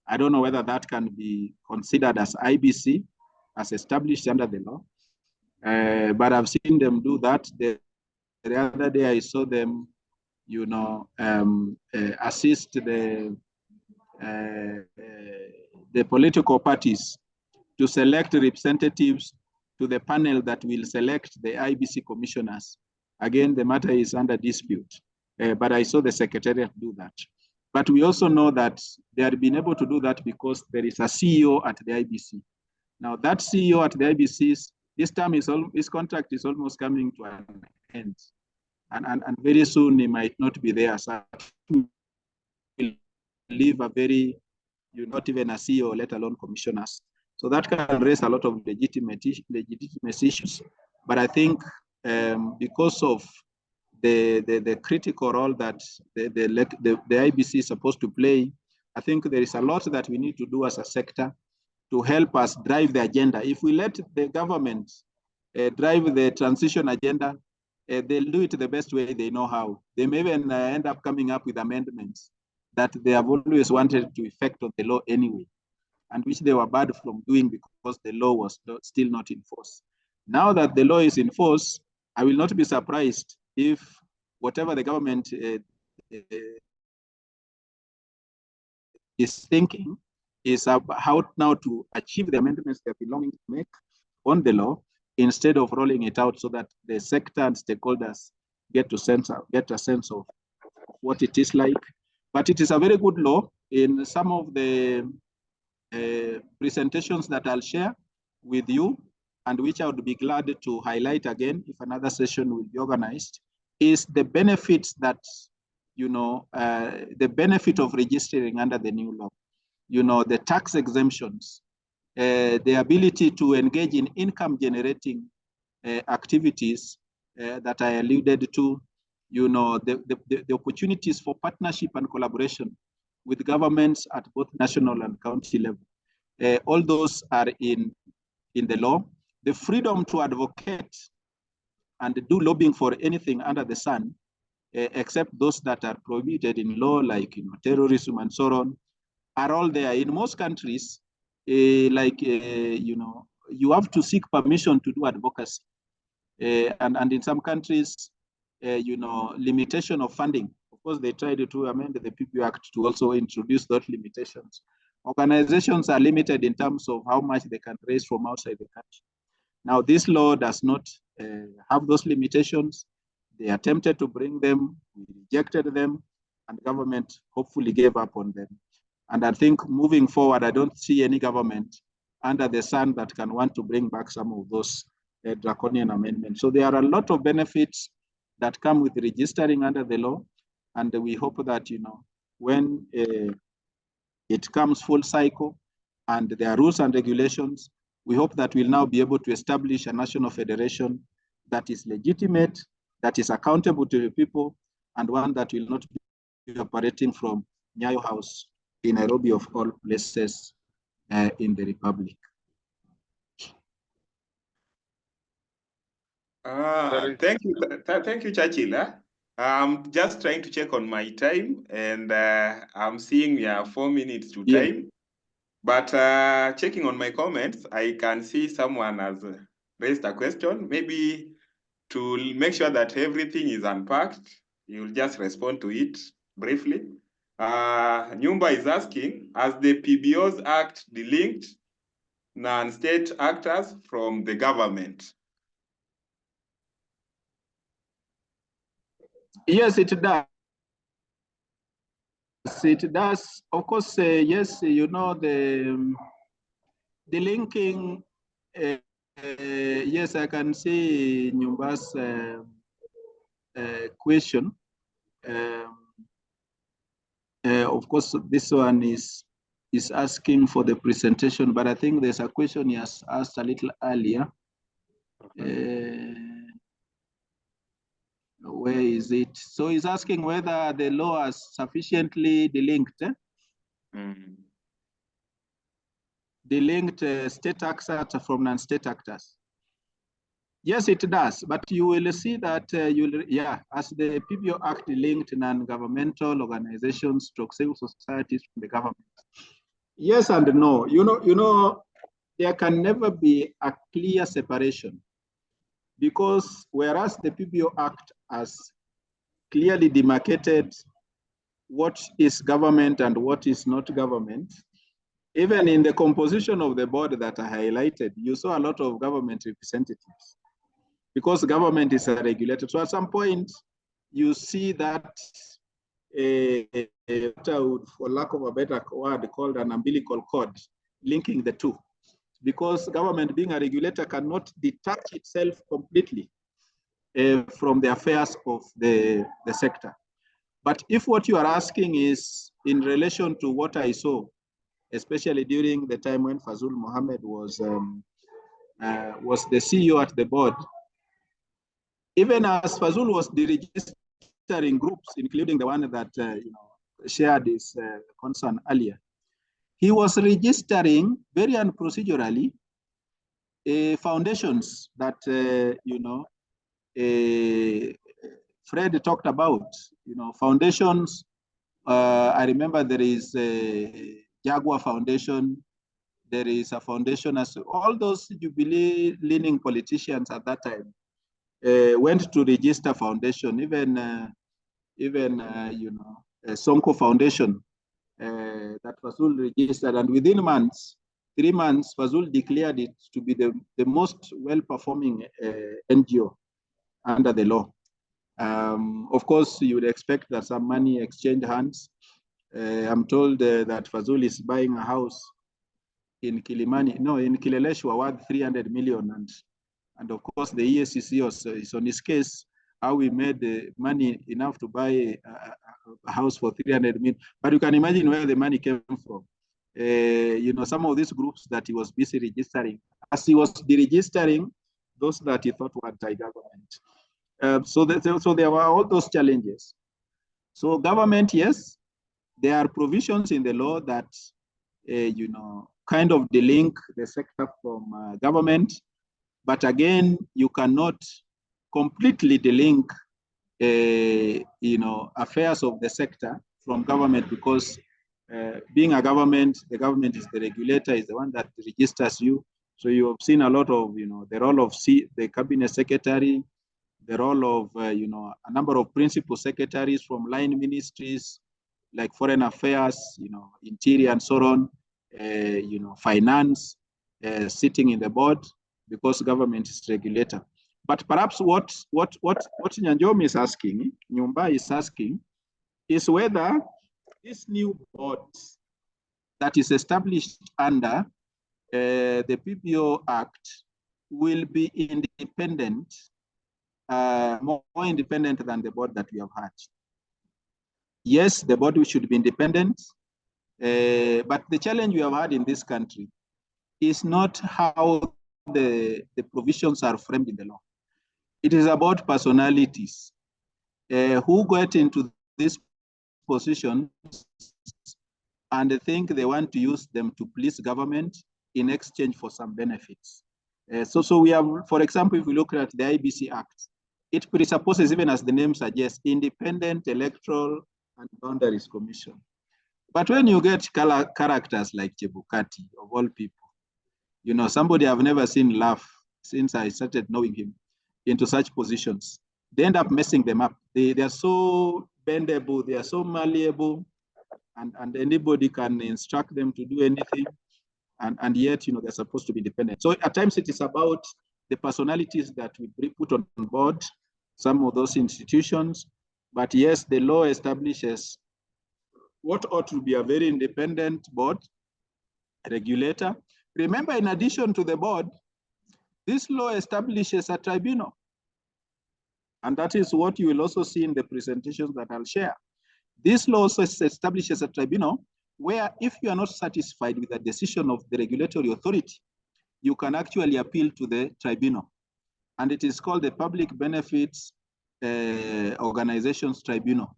I don't know whether that can be considered as IBC, as established under the law. But I've seen them do that. The other day I saw them, assist the political parties to select representatives to the panel that will select the IBC commissioners. Again, the matter is under dispute, but I saw the Secretariat do that. But we also know that they have been able to do that because there is a CEO at the IBC. Now that CEO at the IBC, this term his contract is almost coming to an end. And very soon he might not be there. So he will leave a very, not even a CEO, let alone commissioners. So that can raise a lot of legitimate issues. But I think because of the critical role that the IBC is supposed to play, I think there is a lot that we need to do as a sector to help us drive the agenda. If we let the government drive the transition agenda, they'll do it the best way they know how. They may even end up coming up with amendments that they have always wanted to effect on the law anyway, and which they were barred from doing because the law was still not in force. Now that the law is in force, I will not be surprised if whatever the government is thinking is how now to achieve the amendments they're belonging to make on the law, instead of rolling it out so that the sector and stakeholders get a sense of what it is like. But it is a very good law. In some of the presentations that I'll share with you, and which I would be glad to highlight again if another session will be organized, is the benefits that, the benefit of registering under the new law. The tax exemptions, the ability to engage in income generating activities that I alluded to, the opportunities for partnership and collaboration with governments at both national and county level. All those are in the law. The freedom to advocate and do lobbying for anything under the sun, except those that are prohibited in law, like terrorism and so on, are all there. In most countries, you have to seek permission to do advocacy. And in some countries, limitation of funding. Of course, they tried to amend the PBO Act to also introduce those limitations. Organizations are limited in terms of how much they can raise from outside the country. Now, this law does not have those limitations. They attempted to bring them, we rejected them, and government hopefully gave up on them. And I think moving forward, I don't see any government under the sun that can want to bring back some of those draconian amendments. So there are a lot of benefits that come with registering under the law. And we hope that, when it comes full cycle and there are rules and regulations, we hope that we'll now be able to establish a national federation that is legitimate, that is accountable to the people, and one that will not be operating from Nyayo House in Nairobi of all places in the Republic. Thank you, Chachila. I'm just trying to check on my time, and I'm seeing we have 4 minutes to time. But checking on my comments, I can see someone has raised a question. Maybe to make sure that everything is unpacked, you'll just respond to it briefly. Nyumba is asking, has the PBO's Act delinked non-state actors from the government? Yes, it does. It does. Of course, yes, the linking, yes, I can see Nyumba's question. Of course, this one is asking for the presentation, but I think there's a question he has asked a little earlier. Where is it? So he's asking whether the law has sufficiently delinked state actors from non-state actors. Yes, it does, but you will see that, as the PBO Act linked non-governmental organizations, stroke civil societies from the government. Yes and no. There can never be a clear separation, because whereas the PBO Act has clearly demarcated what is government and what is not government, even in the composition of the board that I highlighted, you saw a lot of government representatives, because government is a regulator. So at some point, you see that, for lack of a better word, called an umbilical cord, linking the two. Because government, being a regulator, cannot detach itself completely from the affairs of the sector. But if what you are asking is in relation to what I saw, especially during the time when Fazul Mohammed was the CEO at the board, even as Fazul was deregistering groups, including the one that shared his concern earlier, he was registering very unprocedurally foundations that Fred talked about. Foundations. I remember there is a Jaguar Foundation. There is a foundation, as all those Jubilee-leaning politicians at that time went to register foundation. Even Sonko Foundation that Fazul registered, and within months, 3 months, Fazul declared it to be the most well-performing NGO under the law. Of course, you would expect that some money exchanged hands. I'm told that Fazul is buying a house in Kileleshwa worth 300 million. And of course, the AICS is on his case, how we made the money enough to buy a house for 300 million. But you can imagine where the money came from. Some of these groups that he was busy registering, as he was deregistering those that he thought were anti-government. So there were all those challenges. So government, yes, there are provisions in the law that, you know, kind of delink the sector from government, but again, you cannot completely delink, you know, affairs of the sector from government, because being a government, the government is the regulator, is the one that registers you. So you have seen a lot of, you know, the role of the cabinet secretary, the role of, you know, a number of principal secretaries from line ministries, like foreign affairs, you know, interior and so on, you know, finance, sitting in the board, because government is regulator. But perhaps what Nyanjomi is asking, Nyumba is asking, is whether this new board that is established under the PBO Act will be independent, more independent than the board that we have had. Yes, the board should be independent, but the challenge we have had in this country is not how the provisions are framed in the law. It is about personalities who get into this position and think they want to use them to please government in exchange for some benefits. So we have, for example, if we look at the IBC Act, it presupposes, even as the name suggests, Independent Electoral and Boundaries Commission. But when you get characters like Chebukati, of all people, you know, somebody I've never seen laugh since I started knowing him, into such positions, they end up messing them up. They are so bendable, they are so malleable, and anybody can instruct them to do anything. And yet, you know, they're supposed to be independent. So at times it is about the personalities that we put on board some of those institutions. But yes, the law establishes what ought to be a very independent board, regulator. Remember, in addition to the board, this law establishes a tribunal. And that is what you will also see in the presentations that I'll share. This law also establishes a tribunal where, if you are not satisfied with the decision of the regulatory authority, you can actually appeal to the tribunal. And it is called the Public Benefits Organizations Tribunal.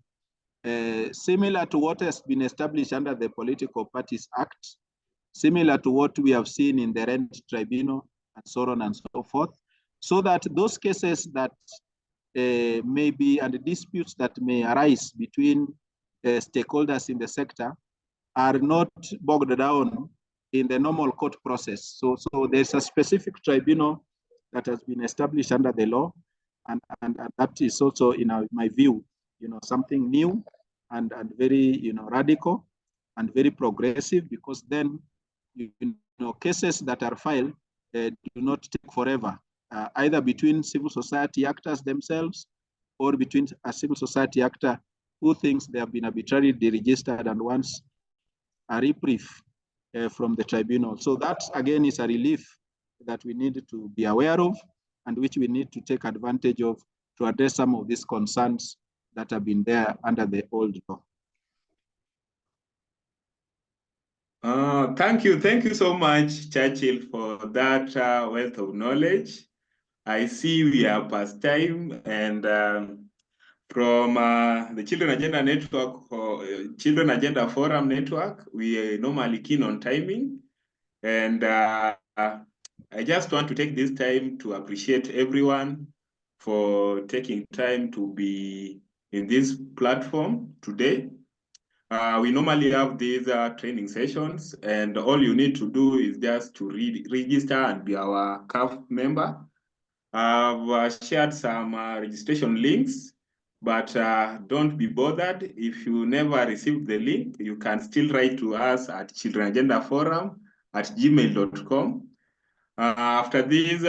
Similar to what has been established under the Political Parties Act, similar to what we have seen in the Rent Tribunal, and so on and so forth, so that those cases that may be, and the disputes that may arise between stakeholders in the sector are not bogged down in the normal court process. So there's a specific tribunal that has been established under the law, and that is also, in my view, you know, something new and very, you know, radical and very progressive, because then, you know, cases that are filed do not take forever, either between civil society actors themselves or between a civil society actor who thinks they have been arbitrarily deregistered and wants a reprieve from the tribunal. So that, again, is a relief that we need to be aware of, and which we need to take advantage of to address some of these concerns that have been there under the old law. Thank you so much, Churchill, for that wealth of knowledge. I see we are past time, and from the Children Agenda Network, or Children Agenda Forum Network, we are normally keen on timing. And I just want to take this time to appreciate everyone for taking time to be in this platform today. We normally have these training sessions, and all you need to do is just to register and be our CAF member. I've shared some registration links, but don't be bothered. If you never received the link, you can still write to us at childrenagendaforum@gmail.com. After this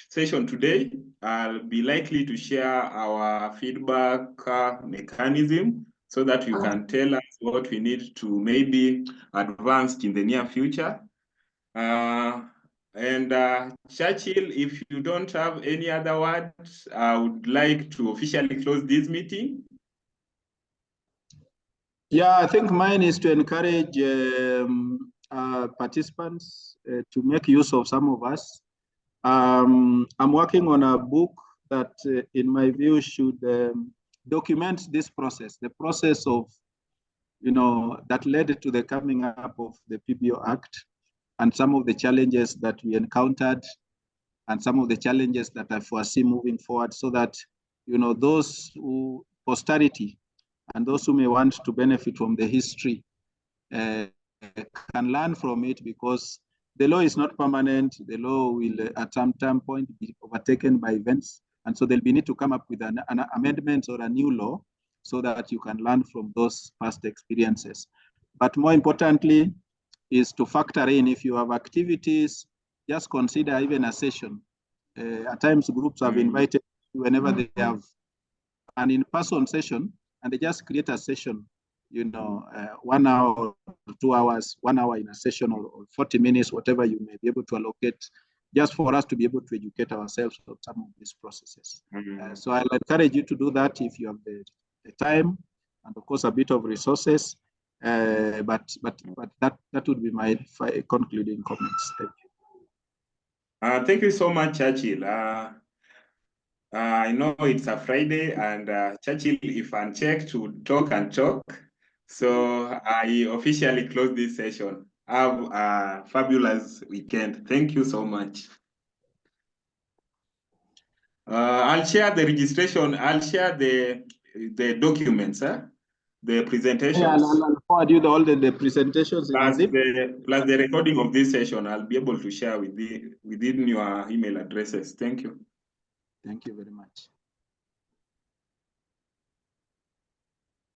session today, I'll be likely to share our feedback mechanism so that you can tell us what we need to maybe advance in the near future. And Churchill, if you don't have any other words, I would like to officially close this meeting. Yeah, I think mine is to encourage participants to make use of some of us. I'm working on a book that, in my view, should document this process, the process of that led to the coming up of the PBO Act and some of the challenges that we encountered and some of the challenges that I foresee moving forward, so that, those who, posterity, and those who may want to benefit from the history can learn from it, because the law is not permanent. The law will at some point be overtaken by events. And so there'll be need to come up with an amendment or a new law so that you can learn from those past experiences. But more importantly is to factor in, if you have activities, just consider even a session. At times groups have invited whenever they have an in-person session, and they just create a session, 1 hour, 2 hours, 1 hour in a session, or 40 minutes, whatever you may be able to allocate, just for us to be able to educate ourselves on some of these processes. So I'll encourage you to do that if you have the time, and of course a bit of resources. But that would be my concluding comments. Thank you. Thank you so much, Churchill. I know it's a Friday, and Churchill, if unchecked, to talk and talk. So I officially close this session. Have a fabulous weekend. Thank you so much. I'll share the registration. I'll share the documents, the presentations. Yeah, I'll forward you all the presentations Plus in the recording of this session. I'll be able to share within your email addresses. Thank you. Thank you very much.